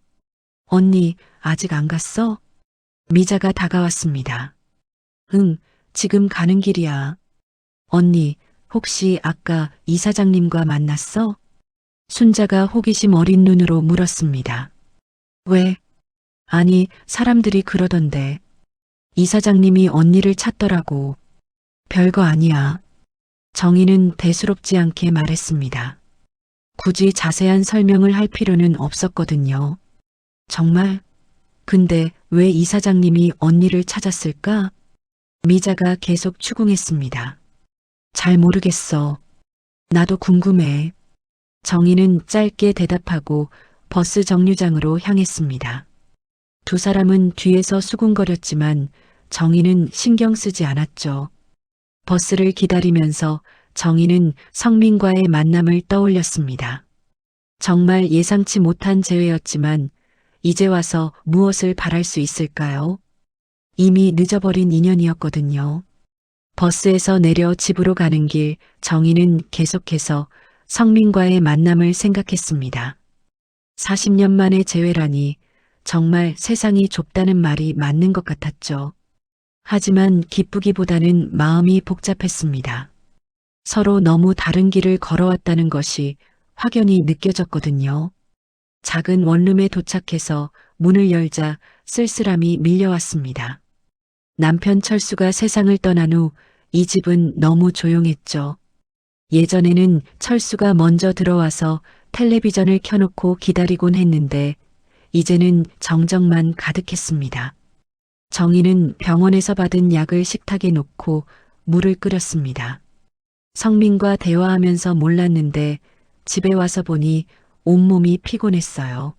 언니, 아직 안 갔어? 미자가 다가왔습니다. 응, 지금 가는 길이야. 언니, 혹시 아까 이사장님과 만났어? 순자가 호기심 어린 눈으로 물었습니다. 왜? 아니, 사람들이 그러던데. 이사장님이 언니를 찾더라고. 별거 아니야. 정희는 대수롭지 않게 말했습니다. 굳이 자세한 설명을 할 필요는 없었거든요. 정말? 근데 왜 이사장님이 언니를 찾았을까? 미자가 계속 추궁했습니다. 잘 모르겠어. 나도 궁금해. 정희는 짧게 대답하고 버스 정류장으로 향했습니다. 두 사람은 뒤에서 수군거렸지만 정희는 신경 쓰지 않았죠. 버스를 기다리면서 정희는 성민과의 만남을 떠올렸습니다. 정말 예상치 못한 재회였지만 이제 와서 무엇을 바랄 수 있을까요? 이미 늦어버린 인연이었거든요. 버스에서 내려 집으로 가는 길 정희는 계속해서 성민과의 만남을 생각했습니다. 40년 만의 재회라니 정말 세상이 좁다는 말이 맞는 것 같았죠. 하지만 기쁘기보다는 마음이 복잡했습니다. 서로 너무 다른 길을 걸어왔다는 것이 확연히 느껴졌거든요. 작은 원룸에 도착해서 문을 열자 쓸쓸함이 밀려왔습니다. 남편 철수가 세상을 떠난 후 이 집은 너무 조용했죠. 예전에는 철수가 먼저 들어와서 텔레비전을 켜놓고 기다리곤 했는데 이제는 정적만 가득했습니다. 정희는 병원에서 받은 약을 식탁에 놓고 물을 끓였습니다. 성민과 대화하면서 몰랐는데 집에 와서 보니 온몸이 피곤했어요.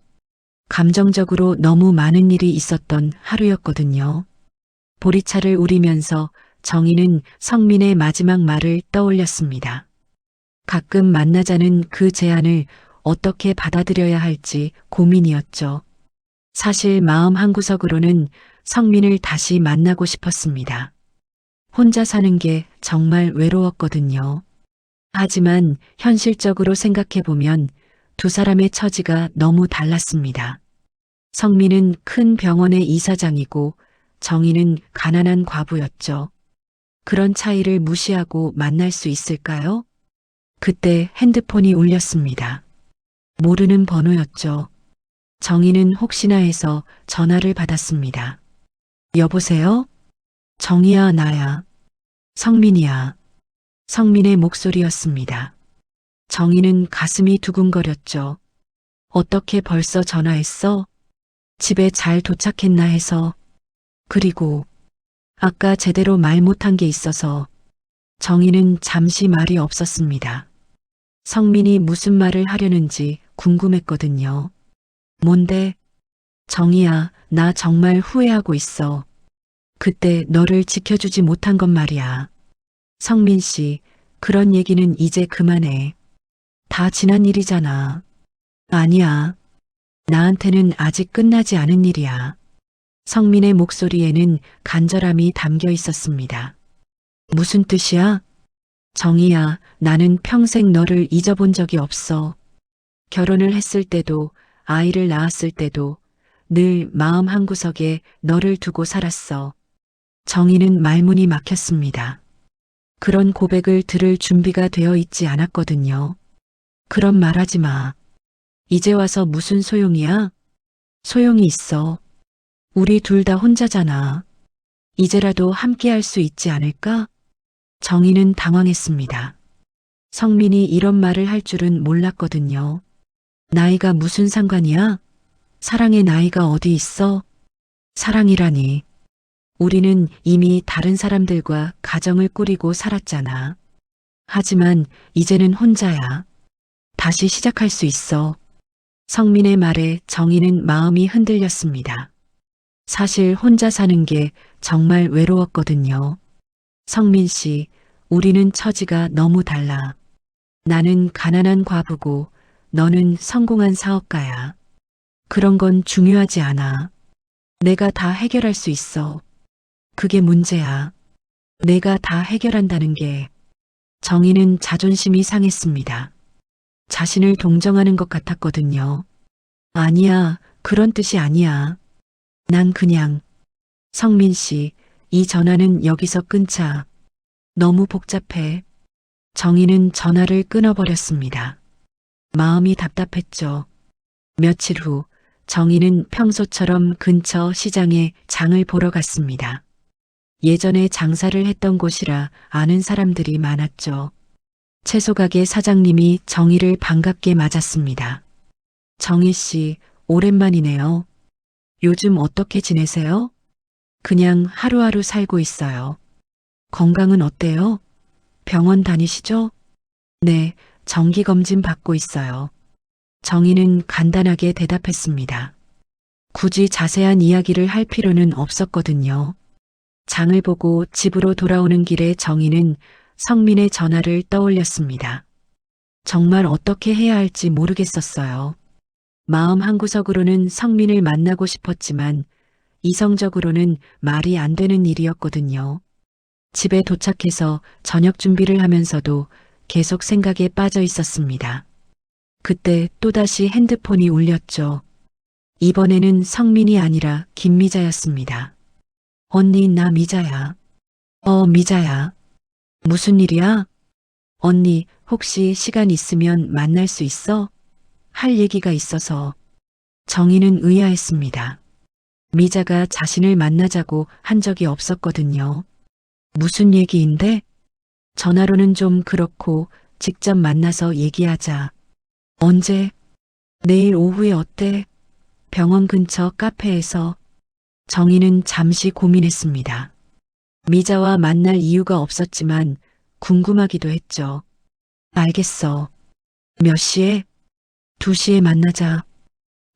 감정적으로 너무 많은 일이 있었던 하루였거든요. 보리차를 우리면서 정희는 성민의 마지막 말을 떠올렸습니다. 가끔 만나자는 그 제안을 어떻게 받아들여야 할지 고민이었죠. 사실 마음 한구석으로는 성민을 다시 만나고 싶었습니다. 혼자 사는 게 정말 외로웠거든요. 하지만 현실적으로 생각해보면 두 사람의 처지가 너무 달랐습니다. 성민은 큰 병원의 이사장이고 정희는 가난한 과부였죠. 그런 차이를 무시하고 만날 수 있을까요? 그때 핸드폰이 울렸습니다. 모르는 번호였죠. 정희는 혹시나 해서 전화를 받았습니다. 여보세요? 정희야, 나야. 성민이야. 성민의 목소리였습니다. 정희는 가슴이 두근거렸죠. 어떻게 벌써 전화했어? 집에 잘 도착했나 해서. 그리고 아까 제대로 말 못한 게 있어서. 정희는 잠시 말이 없었습니다. 성민이 무슨 말을 하려는지 궁금했거든요. 뭔데? 정희야, 나 정말 후회하고 있어. 그때 너를 지켜주지 못한 건 말이야. 성민 씨, 그런 얘기는 이제 그만해. 다 지난 일이잖아. 아니야. 나한테는 아직 끝나지 않은 일이야. 성민의 목소리에는 간절함이 담겨 있었습니다. 무슨 뜻이야? 정희야, 나는 평생 너를 잊어본 적이 없어. 결혼을 했을 때도, 아이를 낳았을 때도 늘 마음 한구석에 너를 두고 살았어. 정희는 말문이 막혔습니다. 그런 고백을 들을 준비가 되어 있지 않았거든요. 그런 말 하지 마. 이제 와서 무슨 소용이야? 소용이 있어. 우리 둘 다 혼자잖아. 이제라도 함께 할 수 있지 않을까? 정희는 당황했습니다. 성민이 이런 말을 할 줄은 몰랐거든요. 나이가 무슨 상관이야? 사랑의 나이가 어디 있어? 사랑이라니. 우리는 이미 다른 사람들과 가정을 꾸리고 살았잖아. 하지만 이제는 혼자야. 다시 시작할 수 있어. 성민의 말에 정희는 마음이 흔들렸습니다. 사실 혼자 사는 게 정말 외로웠거든요. 성민 씨, 우리는 처지가 너무 달라. 나는 가난한 과부고 너는 성공한 사업가야. 그런 건 중요하지 않아. 내가 다 해결할 수 있어. 그게 문제야. 내가 다 해결한다는 게. 정희는 자존심이 상했습니다. 자신을 동정하는 것 같았거든요. 아니야, 그런 뜻이 아니야. 난 그냥. 성민 씨, 이 전화는 여기서 끊자. 너무 복잡해. 정희는 전화를 끊어버렸습니다. 마음이 답답했죠. 며칠 후 정희는 평소처럼 근처 시장에 장을 보러 갔습니다. 예전에 장사를 했던 곳이라 아는 사람들이 많았죠. 채소가게 사장님이 정희를 반갑게 맞았습니다. 정희 씨, 오랜만이네요. 요즘 어떻게 지내세요? 그냥 하루하루 살고 있어요. 건강은 어때요? 병원 다니시죠? 네, 정기검진 받고 있어요. 정희는 간단하게 대답했습니다. 굳이 자세한 이야기를 할 필요는 없었거든요. 장을 보고 집으로 돌아오는 길에 정희는 성민의 전화를 떠올렸습니다. 정말 어떻게 해야 할지 모르겠었어요. 마음 한구석으로는 성민을 만나고 싶었지만 이성적으로는 말이 안 되는 일이었거든요. 집에 도착해서 저녁 준비를 하면서도 계속 생각에 빠져 있었습니다. 그때 또다시 핸드폰이 울렸죠. 이번에는 성민이 아니라 김미자였습니다. 언니, 나 미자야. 미자야. 무슨 일이야? 언니, 혹시 시간 있으면 만날 수 있어? 할 얘기가 있어서. 정희는 의아했습니다. 미자가 자신을 만나자고 한 적이 없었거든요. 무슨 얘기인데? 전화로는 좀 그렇고 직접 만나서 얘기하자. 언제? 내일 오후에 어때? 병원 근처 카페에서. 정희는 잠시 고민했습니다. 미자와 만날 이유가 없었지만 궁금하기도 했죠. 알겠어. 몇 시에? 2시에 만나자.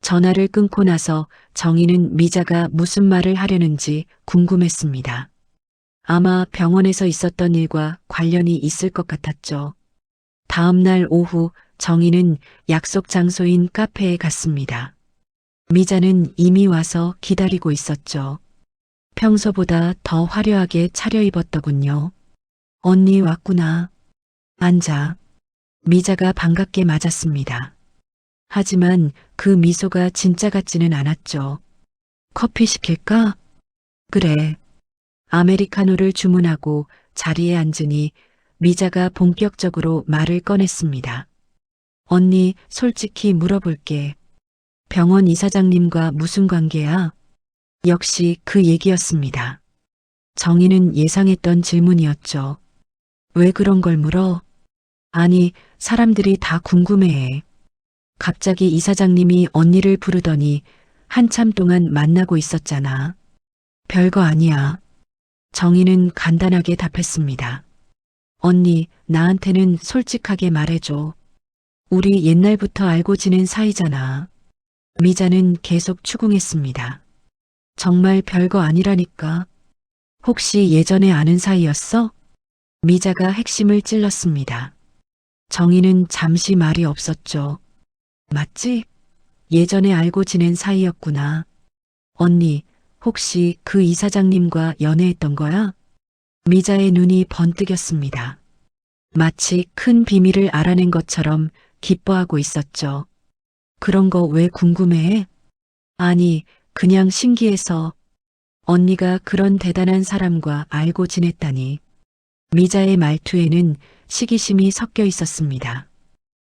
전화를 끊고 나서 정희는 미자가 무슨 말을 하려는지 궁금했습니다. 아마 병원에서 있었던 일과 관련이 있을 것 같았죠. 다음 날 오후 정희는 약속 장소인 카페에 갔습니다. 미자는 이미 와서 기다리고 있었죠. 평소보다 더 화려하게 차려입었더군요. 언니 왔구나. 앉아. 미자가 반갑게 맞았습니다. 하지만 그 미소가 진짜 같지는 않았죠. 커피 시킬까? 그래. 아메리카노를 주문하고 자리에 앉으니 미자가 본격적으로 말을 꺼냈습니다. 언니, 솔직히 물어볼게. 병원 이사장님과 무슨 관계야? 역시 그 얘기였습니다. 정희는 예상했던 질문이었죠. 왜 그런 걸 물어? 아니, 사람들이 다 궁금해해. 갑자기 이사장님이 언니를 부르더니 한참 동안 만나고 있었잖아. 별거 아니야. 정희는 간단하게 답했습니다. 언니, 나한테는 솔직하게 말해줘. 우리 옛날부터 알고 지낸 사이잖아. 미자는 계속 추궁했습니다. 정말 별거 아니라니까. 혹시 예전에 아는 사이였어? 미자가 핵심을 찔렀습니다. 정희는 잠시 말이 없었죠. 맞지? 예전에 알고 지낸 사이였구나. 언니, 혹시 그 이사장님과 연애했던 거야? 미자의 눈이 번뜩였습니다. 마치 큰 비밀을 알아낸 것처럼 기뻐하고 있었죠. 그런 거 왜 궁금해해? 아니, 그냥 신기해서 언니가 그런 대단한 사람과 알고 지냈다니. 미자의 말투에는 시기심이 섞여 있었습니다.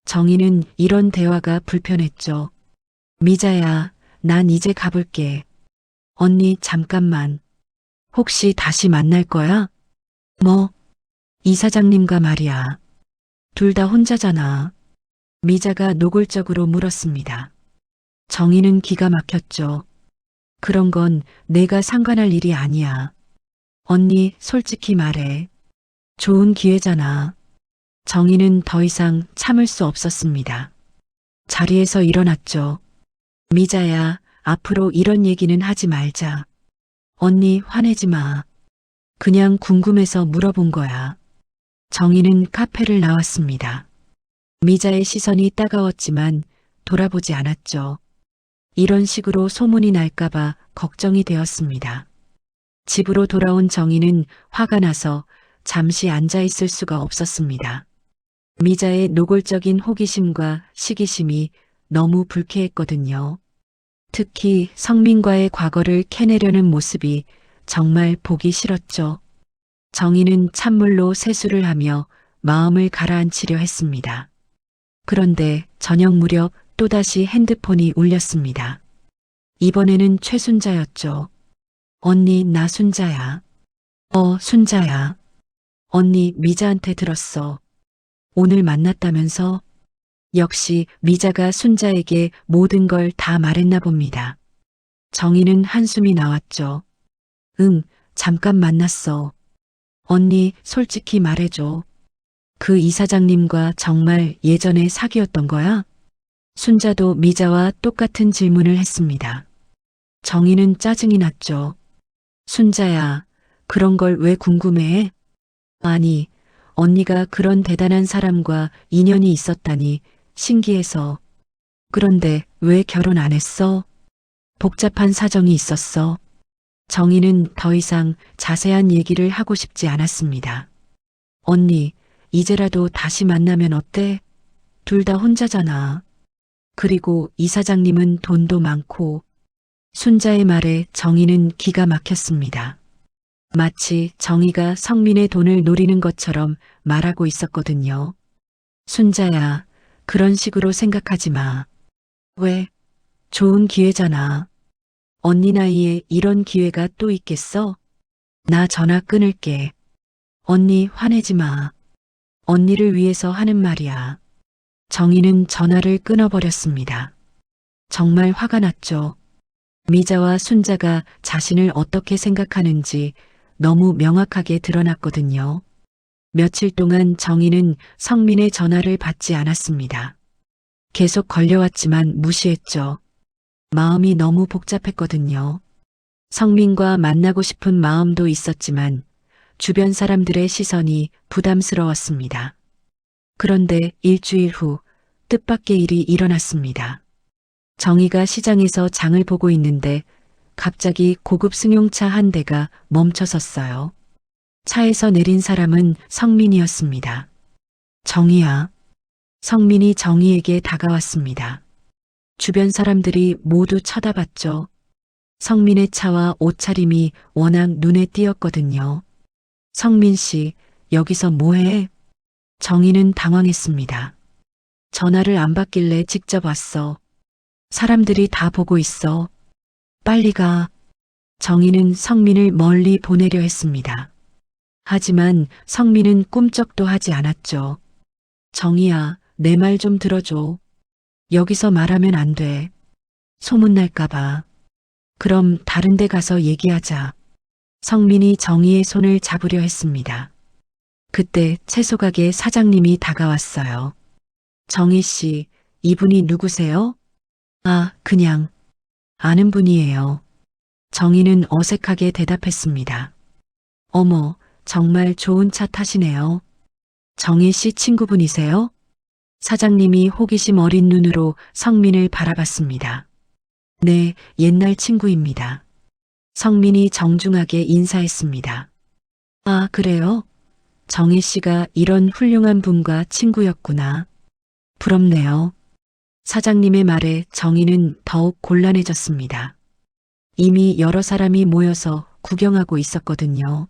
정희는 이런 대화가 불편했죠. 미자야, 난 이제 가볼게. 언니, 잠깐만. 혹시 다시 만날 거야? 뭐? 이사장님과 말이야. 둘 다 혼자잖아. 미자가 노골적으로 물었습니다. 정희는 기가 막혔죠. 그런 건 내가 상관할 일이 아니야. 언니, 솔직히 말해. 좋은 기회잖아. 정희는 더 이상 참을 수 없었습니다. 자리에서 일어났죠. 미자야, 앞으로 이런 얘기는 하지 말자. 언니, 화내지 마. 그냥 궁금해서 물어본 거야. 정희는 카페를 나왔습니다. 미자의 시선이 따가웠지만 돌아보지 않았죠. 이런 식으로 소문이 날까봐 걱정이 되었습니다. 집으로 돌아온 정희는 화가 나서 잠시 앉아 있을 수가 없었습니다. 미자의 노골적인 호기심과 시기심이 너무 불쾌했거든요. 특히 성민과의 과거를 캐내려는 모습이 정말 보기 싫었죠. 정희는 찬물로 세수를 하며 마음을 가라앉히려 했습니다. 그런데 저녁 무렵 또다시 핸드폰이 울렸습니다. 이번에는 최순자였죠. 언니, 나 순자야. 순자야. 언니, 미자한테 들었어. 오늘 만났다면서? 역시 미자가 순자에게 모든 걸 다 말했나 봅니다. 정희는 한숨이 나왔죠. 응, 잠깐 만났어. 언니, 솔직히 말해줘. 그 이사장님과 정말 예전에 사귀었던 거야? 순자도 미자와 똑같은 질문을 했습니다. 정희는 짜증이 났죠. 순자야, 그런 걸 왜 궁금해해? 아니, 언니가 그런 대단한 사람과 인연이 있었다니 신기해서. 그런데 왜 결혼 안 했어? 복잡한 사정이 있었어. 정희는 더 이상 자세한 얘기를 하고 싶지 않았습니다. 언니, 이제라도 다시 만나면 어때? 둘 다 혼자잖아. 그리고 이사장님은 돈도 많고. 순자의 말에 정희는 기가 막혔습니다. 마치 정희가 성민의 돈을 노리는 것처럼 말하고 있었거든요. 순자야, 그런 식으로 생각하지 마. 왜? 좋은 기회잖아. 언니 나이에 이런 기회가 또 있겠어? 나 전화 끊을게. 언니, 화내지 마. 언니를 위해서 하는 말이야. 정희는 전화를 끊어버렸습니다. 정말 화가 났죠. 미자와 순자가 자신을 어떻게 생각하는지 너무 명확하게 드러났거든요. 며칠 동안 정희는 성민의 전화를 받지 않았습니다. 계속 걸려왔지만 무시했죠. 마음이 너무 복잡했거든요. 성민과 만나고 싶은 마음도 있었지만 주변 사람들의 시선이 부담스러웠습니다. 그런데 일주일 후 뜻밖의 일이 일어났습니다. 정희가 시장에서 장을 보고 있는데 갑자기 고급 승용차 한 대가 멈춰섰어요. 차에서 내린 사람은 성민이었습니다. 정희야. 성민이 정희에게 다가왔습니다. 주변 사람들이 모두 쳐다봤죠. 성민의 차와 옷차림이 워낙 눈에 띄었거든요. 성민 씨, 여기서 뭐해? 정희는 당황했습니다. 전화를 안 받길래 직접 왔어. 사람들이 다 보고 있어. 빨리 가. 정희는 성민을 멀리 보내려 했습니다. 하지만 성민은 꿈쩍도 하지 않았죠. 정희야, 내 말 좀 들어줘. 여기서 말하면 안 돼. 소문날까봐. 그럼 다른 데 가서 얘기하자. 성민이 정희의 손을 잡으려 했습니다. 그때 채소가게 사장님이 다가왔어요. 정희 씨, 이분이 누구세요? 아, 그냥 아는 분이에요. 정희는 어색하게 대답했습니다. 어머, 정말 좋은 차 타시네요. 정희 씨 친구분이세요? 사장님이 호기심 어린 눈으로 성민을 바라봤습니다. 네, 옛날 친구입니다. 성민이 정중하게 인사했습니다. 아, 그래요? 정희 씨가 이런 훌륭한 분과 친구였구나. 부럽네요. 사장님의 말에 정희는 더욱 곤란해졌습니다. 이미 여러 사람이 모여서 구경하고 있었거든요.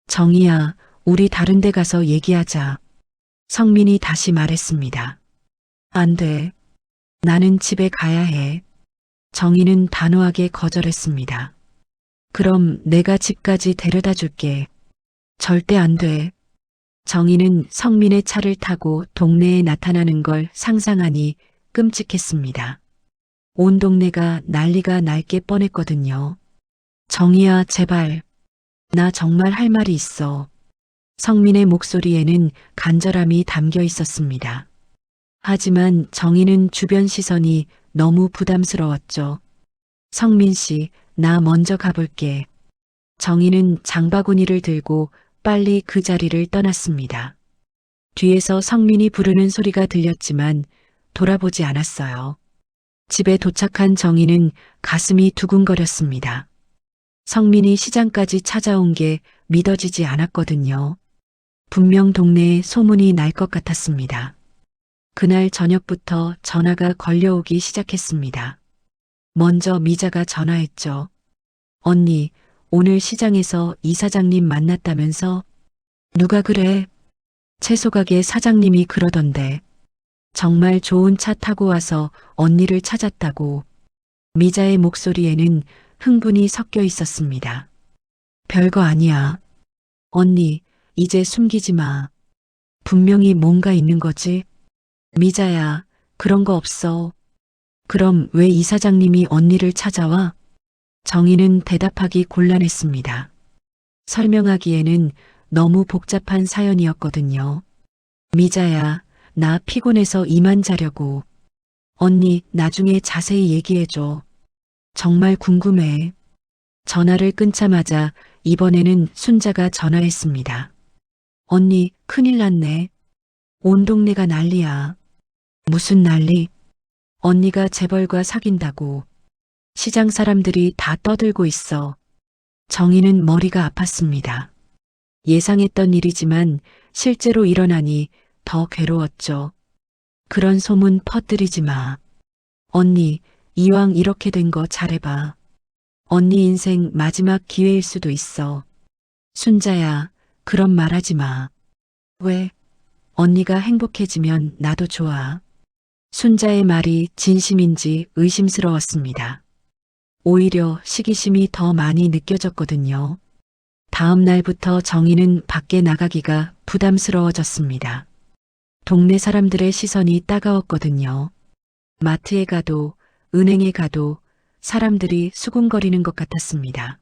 정희야, 우리 다른 데 가서 얘기하자. 성민이 다시 말했습니다. 안 돼. 나는 집에 가야 해. 정희는 단호하게 거절했습니다. 그럼 내가 집까지 데려다 줄게. 절대 안 돼. 정희는 성민의 차를 타고 동네에 나타나는 걸 상상하니 끔찍했습니다. 온 동네가 난리가 날 게 뻔했거든요. 정희야, 제발. 나 정말 할 말이 있어. 성민의 목소리에는 간절함이 담겨 있었습니다. 하지만 정희는 주변 시선이 너무 부담스러웠죠. 성민 씨, 나 먼저 가볼게. 정희는 장바구니를 들고 빨리 그 자리를 떠났습니다. 뒤에서 성민이 부르는 소리가 들렸지만 돌아보지 않았어요. 집에 도착한 정희는 가슴이 두근거렸습니다. 성민이 시장까지 찾아온 게 믿어지지 않았거든요. 분명 동네에 소문이 날 것 같았습니다. 그날 저녁부터 전화가 걸려오기 시작했습니다. 먼저 미자가 전화했죠. 언니, 오늘 시장에서 이사장님 만났다면서? 누가 그래? 채소가게 사장님이 그러던데. 정말 좋은 차 타고 와서 언니를 찾았다고. 미자의 목소리에는 흥분이 섞여 있었습니다. 별거 아니야. 언니, 이제 숨기지 마. 분명히 뭔가 있는 거지? 미자야, 그런 거 없어. 그럼 왜 이사장님이 언니를 찾아와? 정희는 대답하기 곤란했습니다. 설명하기에는 너무 복잡한 사연이었거든요. 미자야, 나 피곤해서 이만 자려고. 언니, 나중에 자세히 얘기해줘. 정말 궁금해. 전화를 끊자마자 이번에는 순자가 전화했습니다. 언니, 큰일 났네. 온 동네가 난리야. 무슨 난리? 언니가 재벌과 사귄다고. 시장 사람들이 다 떠들고 있어. 정희는 머리가 아팠습니다. 예상했던 일이지만 실제로 일어나니 더 괴로웠죠. 그런 소문 퍼뜨리지 마. 언니, 이왕 이렇게 된 거 잘해봐. 언니 인생 마지막 기회일 수도 있어. 순자야, 그런 말 하지 마. 왜? 언니가 행복해지면 나도 좋아. 순자의 말이 진심인지 의심스러웠습니다. 오히려 시기심이 더 많이 느껴졌거든요. 다음 날부터 정희는 밖에 나가기가 부담스러워졌습니다. 동네 사람들의 시선이 따가웠거든요. 마트에 가도 은행에 가도 사람들이 수군거리는 것 같았습니다.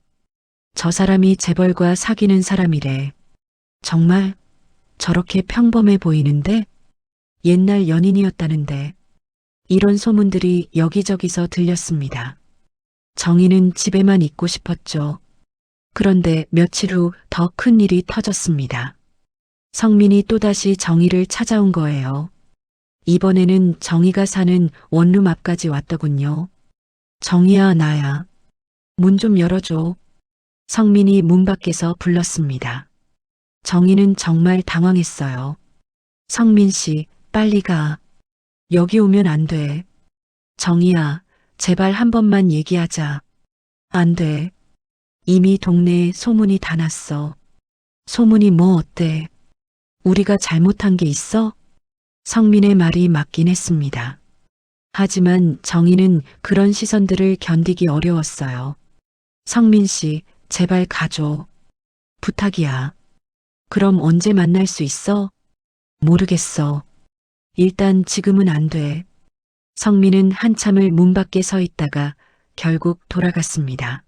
저 사람이 재벌과 사귀는 사람이래. 정말 저렇게 평범해 보이는데? 옛날 연인이었다는데. 이런 소문들이 여기저기서 들렸습니다. 정희는 집에만 있고 싶었죠. 그런데 며칠 후 더 큰 일이 터졌습니다. 성민이 또다시 정희를 찾아온 거예요. 이번에는 정희가 사는 원룸 앞까지 왔더군요. 정희야, 나야. 문 좀 열어줘. 성민이 문 밖에서 불렀습니다. 정희는 정말 당황했어요. 성민 씨, 빨리 가. 여기 오면 안 돼. 정희야, 제발 한 번만 얘기하자. 안 돼. 이미 동네에 소문이 다 났어. 소문이 뭐 어때? 우리가 잘못한 게 있어? 성민의 말이 맞긴 했습니다. 하지만 정희는 그런 시선들을 견디기 어려웠어요. 성민 씨, 제발 가줘. 부탁이야. 그럼 언제 만날 수 있어? 모르겠어. 일단 지금은 안 돼. 성민은 한참을 문 밖에 서 있다가 결국 돌아갔습니다.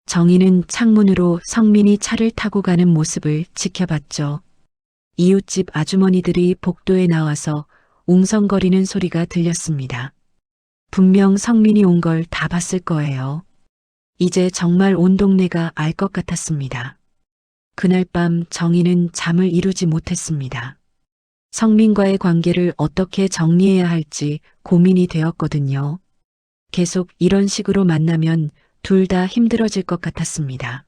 정희는 창문으로 성민이 차를 타고 가는 모습을 지켜봤죠. 이웃집 아주머니들이 복도에 나와서 웅성거리는 소리가 들렸습니다. 분명 성민이 온 걸 다 봤을 거예요. 이제 정말 온 동네가 알 것 같았습니다. 그날 밤 정희는 잠을 이루지 못했습니다. 성민과의 관계를 어떻게 정리해야 할지 고민이 되었거든요. 계속 이런 식으로 만나면 둘 다 힘들어질 것 같았습니다.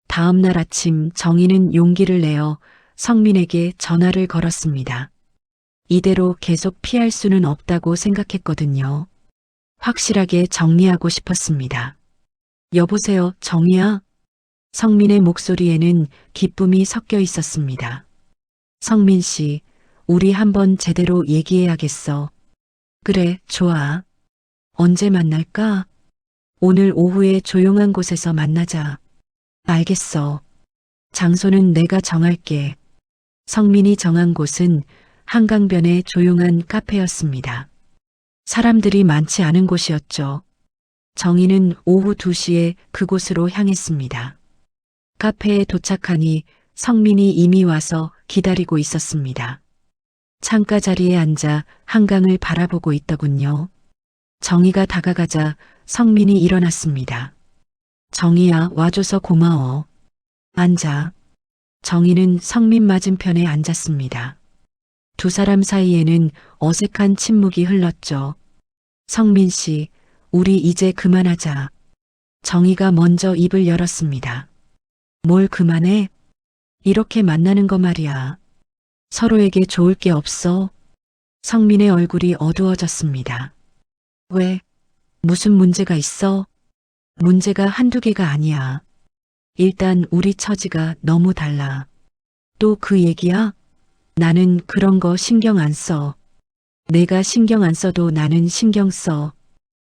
다음 날 아침 정희는 용기를 내어 성민에게 전화를 걸었습니다. 이대로 계속 피할 수는 없다고 생각했거든요. 확실하게 정리하고 싶었습니다. 여보세요, 정희야? 성민의 목소리에는 기쁨이 섞여 있었습니다. 성민 씨, 우리 한번 제대로 얘기해야겠어. 그래, 좋아. 언제 만날까? 오늘 오후에 조용한 곳에서 만나자. 알겠어. 장소는 내가 정할게. 성민이 정한 곳은 한강변의 조용한 카페였습니다. 사람들이 많지 않은 곳이었죠. 정희는 오후 2시에 그곳으로 향했습니다. 카페에 도착하니 성민이 이미 와서 기다리고 있었습니다. 창가 자리에 앉아 한강을 바라보고 있더군요. 정희가 다가가자 성민이 일어났습니다. 정희야, 와줘서 고마워. 앉아. 정희는 성민 맞은편에 앉았습니다. 두 사람 사이에는 어색한 침묵이 흘렀죠. 성민 씨, 우리 이제 그만하자. 정희가 먼저 입을 열었습니다. 뭘 그만해? 이렇게 만나는 거 말이야. 서로에게 좋을 게 없어. 성민의 얼굴이 어두워졌습니다. 왜? 무슨 문제가 있어? 문제가 한두 개가 아니야. 일단 우리 처지가 너무 달라. 또 그 얘기야? 나는 그런 거 신경 안 써. 내가 신경 안 써도 나는 신경 써.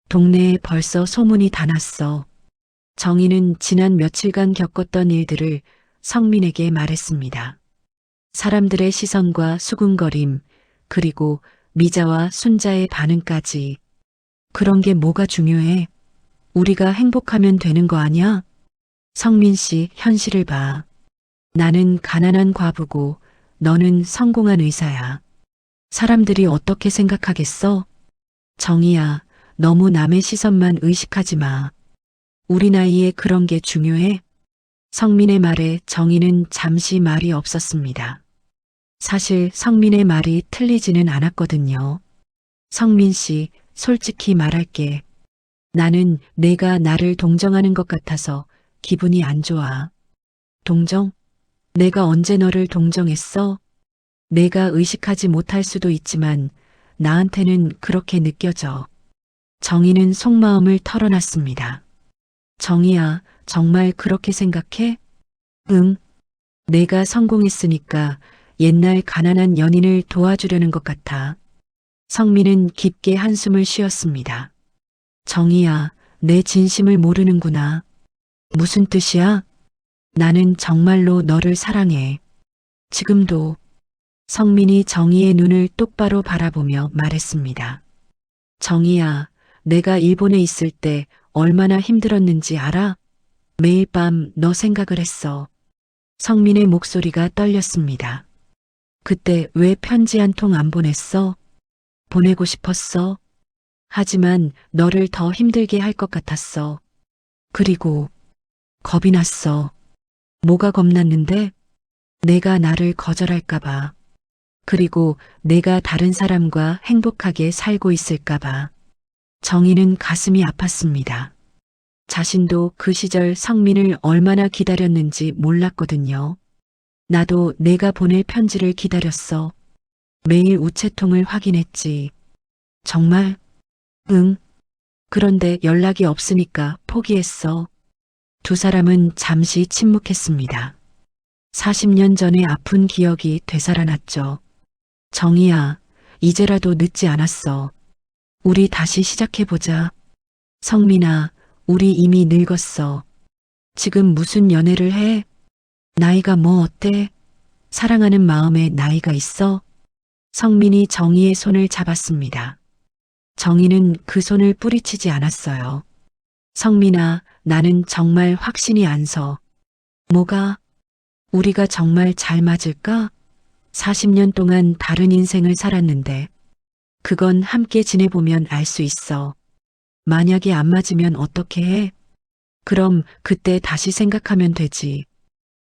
동네에 벌써 소문이 다 났어. 정희는 지난 며칠간 겪었던 일들을 성민에게 말했습니다. 사람들의 시선과 수군거림, 그리고 미자와 순자의 반응까지. 그런 게 뭐가 중요해? 우리가 행복하면 되는 거 아니야? 성민 씨, 현실을 봐. 나는 가난한 과부고 너는 성공한 의사야. 사람들이 어떻게 생각하겠어? 정희야, 너무 남의 시선만 의식하지 마. 우리 나이에 그런 게 중요해? 성민의 말에 정희는 잠시 말이 없었습니다. 사실 성민의 말이 틀리지는 않았거든요. 성민 씨, 솔직히 말할게. 나는 내가 나를 동정하는 것 같아서 기분이 안 좋아. 동정? 내가 언제 너를 동정했어? 내가 의식하지 못할 수도 있지만 나한테는 그렇게 느껴져. 정희는 속마음을 털어놨습니다. 정희야, 정말 그렇게 생각해? 응. 내가 성공했으니까 옛날 가난한 연인을 도와주려는 것 같아. 성민은 깊게 한숨을 쉬었습니다. 정희야, 내 진심을 모르는구나. 무슨 뜻이야? 나는 정말로 너를 사랑해. 지금도. 성민이 정희의 눈을 똑바로 바라보며 말했습니다. 정희야, 내가 일본에 있을 때 얼마나 힘들었는지 알아? 매일 밤 너 생각을 했어. 성민의 목소리가 떨렸습니다. 그때 왜 편지 한 통 안 보냈어? 보내고 싶었어. 하지만 너를 더 힘들게 할 것 같았어. 그리고 겁이 났어. 뭐가 겁났는데? 내가 나를 거절할까봐. 그리고 내가 다른 사람과 행복하게 살고 있을까봐. 정희는 가슴이 아팠습니다. 자신도 그 시절 성민을 얼마나 기다렸는지 몰랐거든요. 나도 내가 보낼 편지를 기다렸어. 매일 우체통을 확인했지. 정말? 응. 그런데 연락이 없으니까 포기했어. 두 사람은 잠시 침묵했습니다. 40년 전의 아픈 기억이 되살아났죠. 정희야, 이제라도 늦지 않았어. 우리 다시 시작해보자. 성민아, 우리 이미 늙었어. 지금 무슨 연애를 해? 나이가 뭐 어때? 사랑하는 마음에 나이가 있어? 성민이 정희의 손을 잡았습니다. 정희는 그 손을 뿌리치지 않았어요. 성민아, 나는 정말 확신이 안 서. 뭐가? 우리가 정말 잘 맞을까? 40년 동안 다른 인생을 살았는데, 그건 함께 지내보면 알 수 있어. 만약에 안 맞으면 어떻게 해? 그럼 그때 다시 생각하면 되지.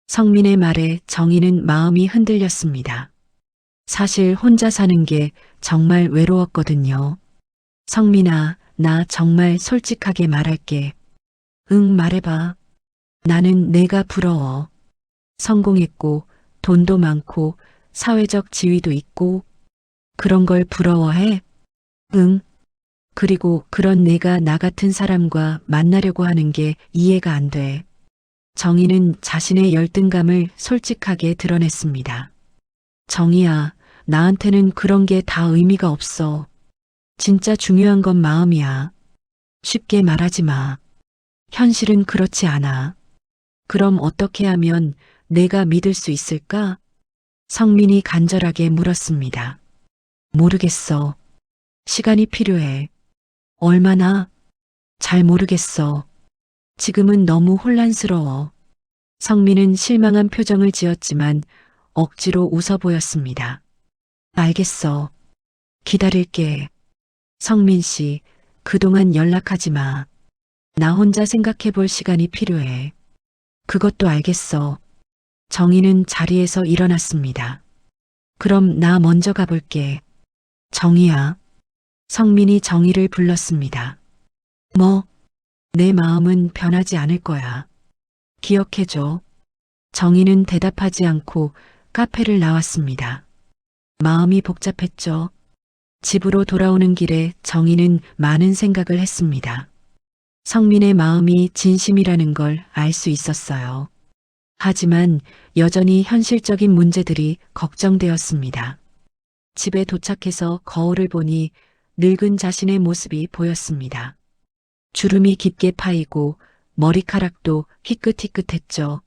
성민의 말에 정희는 마음이 흔들렸습니다. 사실 혼자 사는 게 정말 외로웠거든요. 성민아, 나 정말 솔직하게 말할게. 응, 말해봐. 나는 내가 부러워. 성공했고, 돈도 많고, 사회적 지위도 있고, 그런 걸 부러워해? 응. 그리고 그런 내가 나 같은 사람과 만나려고 하는 게 이해가 안 돼. 정희는 자신의 열등감을 솔직하게 드러냈습니다. 정희야, 나한테는 그런 게 다 의미가 없어. 진짜 중요한 건 마음이야. 쉽게 말하지 마. 현실은 그렇지 않아. 그럼 어떻게 하면 내가 믿을 수 있을까? 성민이 간절하게 물었습니다. 모르겠어. 시간이 필요해. 얼마나? 잘 모르겠어. 지금은 너무 혼란스러워. 성민은 실망한 표정을 지었지만 억지로 웃어 보였습니다. 알겠어. 기다릴게. 성민 씨, 그동안 연락하지 마. 나 혼자 생각해 볼 시간이 필요해. 그것도 알겠어. 정희는 자리에서 일어났습니다. 그럼 나 먼저 가볼게. 정희야. 성민이 정희를 불렀습니다. 뭐? 내 마음은 변하지 않을 거야. 기억해줘. 정희는 대답하지 않고 카페를 나왔습니다. 마음이 복잡했죠. 집으로 돌아오는 길에 정희는 많은 생각을 했습니다. 성민의 마음이 진심이라는 걸 알 수 있었어요. 하지만 여전히 현실적인 문제들이 걱정되었습니다. 집에 도착해서 거울을 보니 늙은 자신의 모습이 보였습니다. 주름이 깊게 파이고 머리카락도 희끗희끗했죠.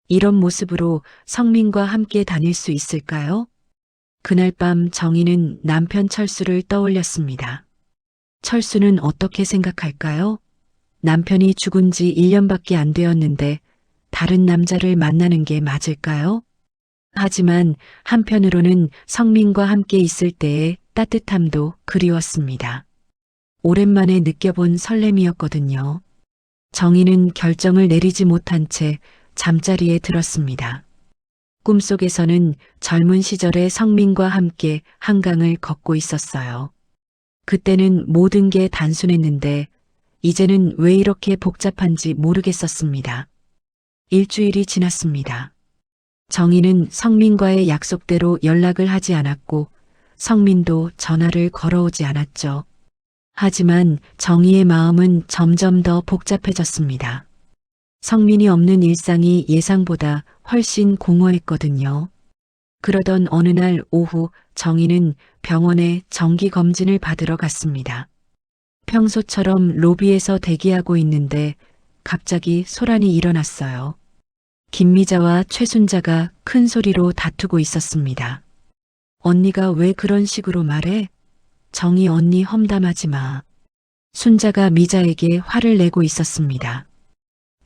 이런 모습으로 성민과 함께 다닐 수 있을까요? 그날 밤 정희는 남편 철수를 떠올렸습니다. 철수는 어떻게 생각할까요? 남편이 죽은 지 1년밖에 안 되었는데 다른 남자를 만나는 게 맞을까요? 하지만 한편으로는 성민과 함께 있을 때의 따뜻함도 그리웠습니다. 오랜만에 느껴본 설렘이었거든요. 정희는 결정을 내리지 못한 채 잠자리에 들었습니다. 꿈속에서는 젊은 시절의 성민과 함께 한강을 걷고 있었어요. 그때는 모든 게 단순했는데 이제는 왜 이렇게 복잡한지 모르겠었습니다. 일주일이 지났습니다. 정희는 성민과의 약속대로 연락을 하지 않았고 성민도 전화를 걸어오지 않았죠. 하지만 정희의 마음은 점점 더 복잡해졌습니다. 성민이 없는 일상이 예상보다 훨씬 공허했거든요. 그러던 어느 날 오후 정희는 병원에 정기검진을 받으러 갔습니다. 평소처럼 로비에서 대기하고 있는데 갑자기 소란이 일어났어요. 김미자와 최순자가 큰 소리로 다투고 있었습니다. 언니가 왜 그런 식으로 말해? 정희 언니 험담하지 마. 순자가 미자에게 화를 내고 있었습니다.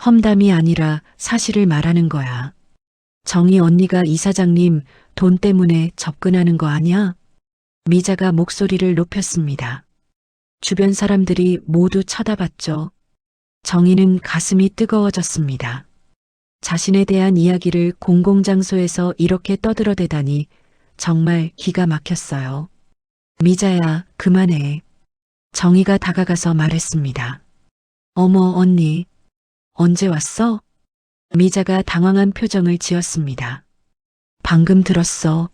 험담이 아니라 사실을 말하는 거야. 정희 언니가 이사장님 돈 때문에 접근하는 거 아니야? 미자가 목소리를 높였습니다. 주변 사람들이 모두 쳐다봤죠. 정희는 가슴이 뜨거워졌습니다. 자신에 대한 이야기를 공공장소에서 이렇게 떠들어대다니 정말 기가 막혔어요. 미자야, 그만해. 정희가 다가가서 말했습니다. 어머, 언니. 언제 왔어? 미자가 당황한 표정을 지었습니다. 방금 들었어.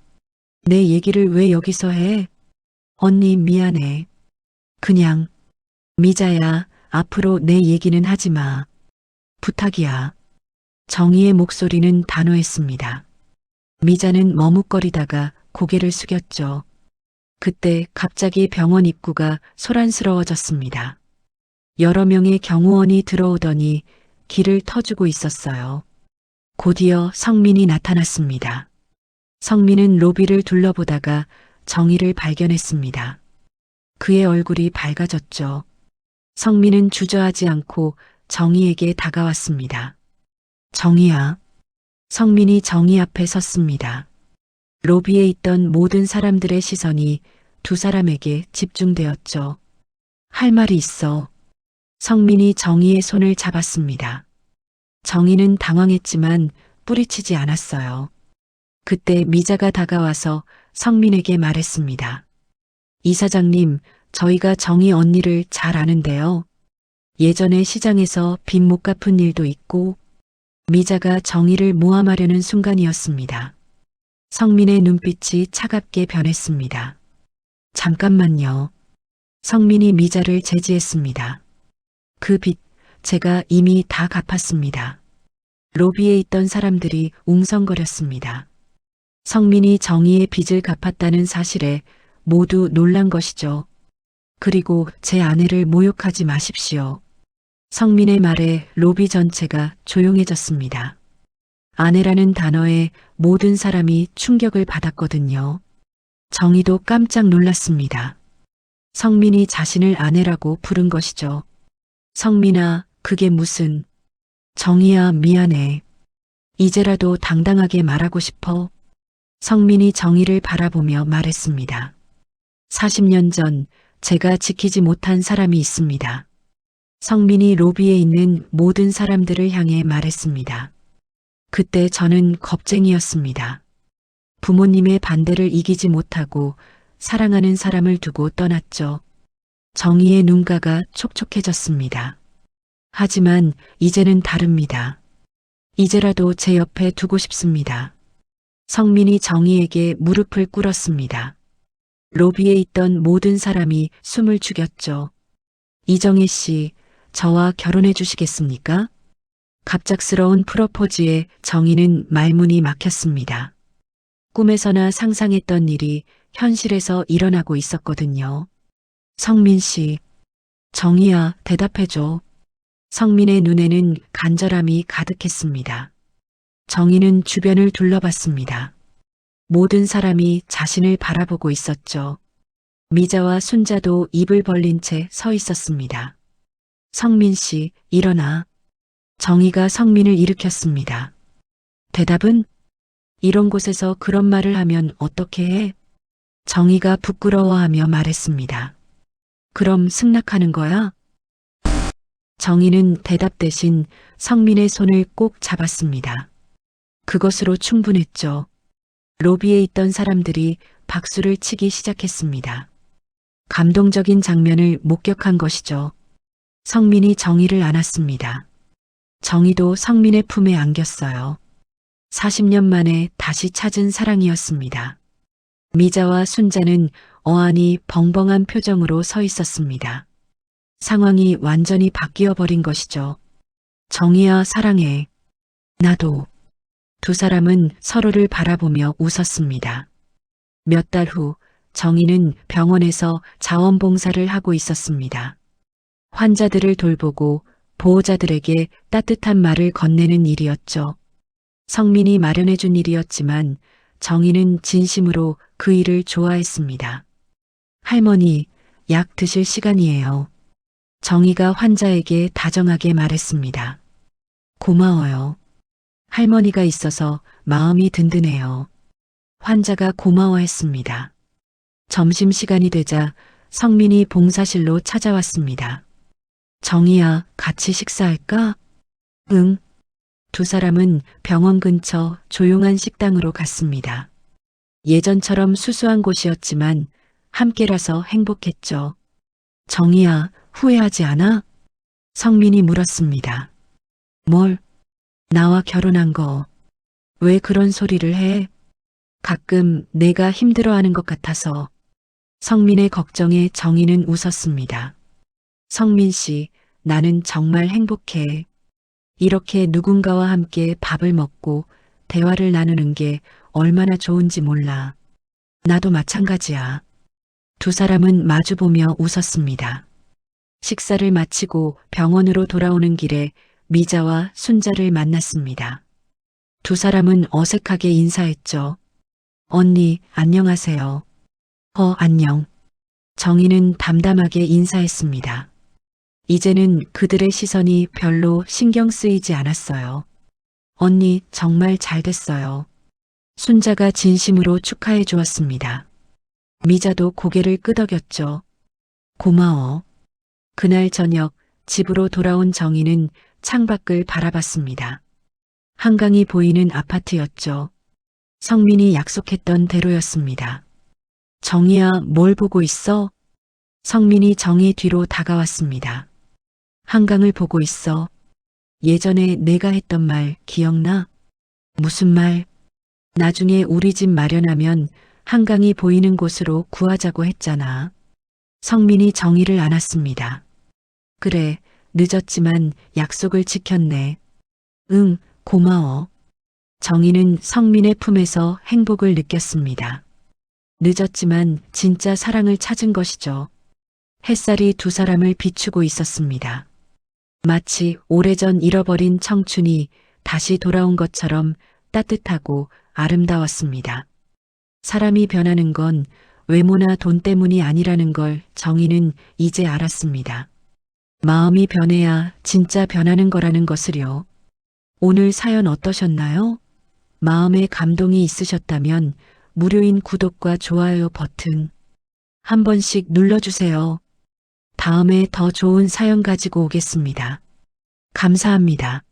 내 얘기를 왜 여기서 해? 언니, 미안해. 그냥, 미자야, 앞으로 내 얘기는 하지 마. 부탁이야. 정희의 목소리는 단호했습니다. 미자는 머뭇거리다가 고개를 숙였죠. 그때 갑자기 병원 입구가 소란스러워졌습니다. 여러 명의 경호원이 들어오더니 길을 터주고 있었어요. 곧이어 성민이 나타났습니다. 성민은 로비를 둘러보다가 정희를 발견했습니다. 그의 얼굴이 밝아졌죠. 성민은 주저하지 않고 정희에게 다가왔습니다. 정희야. 성민이 정희 앞에 섰습니다. 로비에 있던 모든 사람들의 시선이 두 사람에게 집중되었죠. 할 말이 있어. 성민이 정희의 손을 잡았습니다. 정희는 당황했지만 뿌리치지 않았어요. 그때 미자가 다가와서 성민에게 말했습니다. 이사장님, 저희가 정희 언니를 잘 아는데요. 예전에 시장에서 빚 못 갚은 일도 있고. 미자가 정희를 모함하려는 순간이었습니다. 성민의 눈빛이 차갑게 변했습니다. 잠깐만요. 성민이 미자를 제지했습니다. 그 빚, 제가 이미 다 갚았습니다. 로비에 있던 사람들이 웅성거렸습니다. 성민이 정희의 빚을 갚았다는 사실에 모두 놀란 것이죠. 그리고 제 아내를 모욕하지 마십시오. 성민의 말에 로비 전체가 조용해졌습니다. 아내라는 단어에 모든 사람이 충격을 받았거든요. 정희도 깜짝 놀랐습니다. 성민이 자신을 아내라고 부른 것이죠. 성민아, 그게 무슨... 정희야, 미안해. 이제라도 당당하게 말하고 싶어. 성민이 정희를 바라보며 말했습니다. 40년 전 제가 지키지 못한 사람이 있습니다. 성민이 로비에 있는 모든 사람들을 향해 말했습니다. 그때 저는 겁쟁이였습니다. 부모님의 반대를 이기지 못하고 사랑하는 사람을 두고 떠났죠. 정희의 눈가가 촉촉해졌습니다. 하지만 이제는 다릅니다. 이제라도 제 옆에 두고 싶습니다. 성민이 정희에게 무릎을 꿇었습니다. 로비에 있던 모든 사람이 숨을 죽였죠. 이정희 씨, 저와 결혼해 주시겠습니까? 갑작스러운 프로포즈에 정희는 말문이 막혔습니다. 꿈에서나 상상했던 일이 현실에서 일어나고 있었거든요. 성민 씨, 정희야, 대답해줘. 성민의 눈에는 간절함이 가득했습니다. 정희는 주변을 둘러봤습니다. 모든 사람이 자신을 바라보고 있었죠. 미자와 순자도 입을 벌린 채 서 있었습니다. 성민 씨, 일어나. 정희가 성민을 일으켰습니다. 대답은? 이런 곳에서 그런 말을 하면 어떻게 해? 정희가 부끄러워하며 말했습니다. 그럼 승낙하는 거야? 정희는 대답 대신 성민의 손을 꼭 잡았습니다. 그것으로 충분했죠. 로비에 있던 사람들이 박수를 치기 시작했습니다. 감동적인 장면을 목격한 것이죠. 성민이 정희를 안았습니다. 정희도 성민의 품에 안겼어요. 40년 만에 다시 찾은 사랑이었습니다. 미자와 순자는 어안이 벙벙한 표정으로 서 있었습니다. 상황이 완전히 바뀌어 버린 것이죠. 정희야, 사랑해. 나도. 두 사람은 서로를 바라보며 웃었습니다. 몇 달 후 정희는 병원에서 자원봉사를 하고 있었습니다. 환자들을 돌보고 보호자들에게 따뜻한 말을 건네는 일이었죠. 성민이 마련해준 일이었지만 정희는 진심으로 그 일을 좋아했습니다. 할머니, 약 드실 시간이에요. 정희가 환자에게 다정하게 말했습니다. 고마워요. 할머니가 있어서 마음이 든든해요. 환자가 고마워했습니다. 점심시간이 되자 성민이 봉사실로 찾아왔습니다. 정희야, 같이 식사할까? 응. 두 사람은 병원 근처 조용한 식당으로 갔습니다. 예전처럼 수수한 곳이었지만 함께라서 행복했죠. 정희야, 후회하지 않아? 성민이 물었습니다. 뭘? 나와 결혼한 거. 왜 그런 소리를 해? 가끔 내가 힘들어하는 것 같아서. 성민의 걱정에 정희는 웃었습니다. 성민 씨, 나는 정말 행복해. 이렇게 누군가와 함께 밥을 먹고 대화를 나누는 게 얼마나 좋은지 몰라. 나도 마찬가지야. 두 사람은 마주보며 웃었습니다. 식사를 마치고 병원으로 돌아오는 길에 미자와 순자를 만났습니다. 두 사람은 어색하게 인사했죠. 언니, 안녕하세요. 안녕. 정희는 담담하게 인사했습니다. 이제는 그들의 시선이 별로 신경 쓰이지 않았어요. 언니, 정말 잘 됐어요. 순자가 진심으로 축하해 주었습니다. 미자도 고개를 끄덕였죠. 고마워. 그날 저녁 집으로 돌아온 정희는 창밖을 바라봤습니다. 한강이 보이는 아파트였죠. 성민이 약속했던 대로였습니다. 정희야, 뭘 보고 있어? 성민이 정희 뒤로 다가왔습니다. 한강을 보고 있어. 예전에 내가 했던 말 기억나? 무슨 말? 나중에 우리 집 마련하면 한강이 보이는 곳으로 구하자고 했잖아. 성민이 정희를 안았습니다. 그래, 늦었지만 약속을 지켰네. 응, 고마워. 정희는 성민의 품에서 행복을 느꼈습니다. 늦었지만 진짜 사랑을 찾은 것이죠. 햇살이 두 사람을 비추고 있었습니다. 마치 오래전 잃어버린 청춘이 다시 돌아온 것처럼 따뜻하고 아름다웠습니다. 사람이 변하는 건 외모나 돈 때문이 아니라는 걸 정희는 이제 알았습니다. 마음이 변해야 진짜 변하는 거라는 것을요. 오늘 사연 어떠셨나요? 마음에 감동이 있으셨다면 무료인 구독과 좋아요 버튼 한 번씩 눌러주세요. 다음에 더 좋은 사연 가지고 오겠습니다. 감사합니다.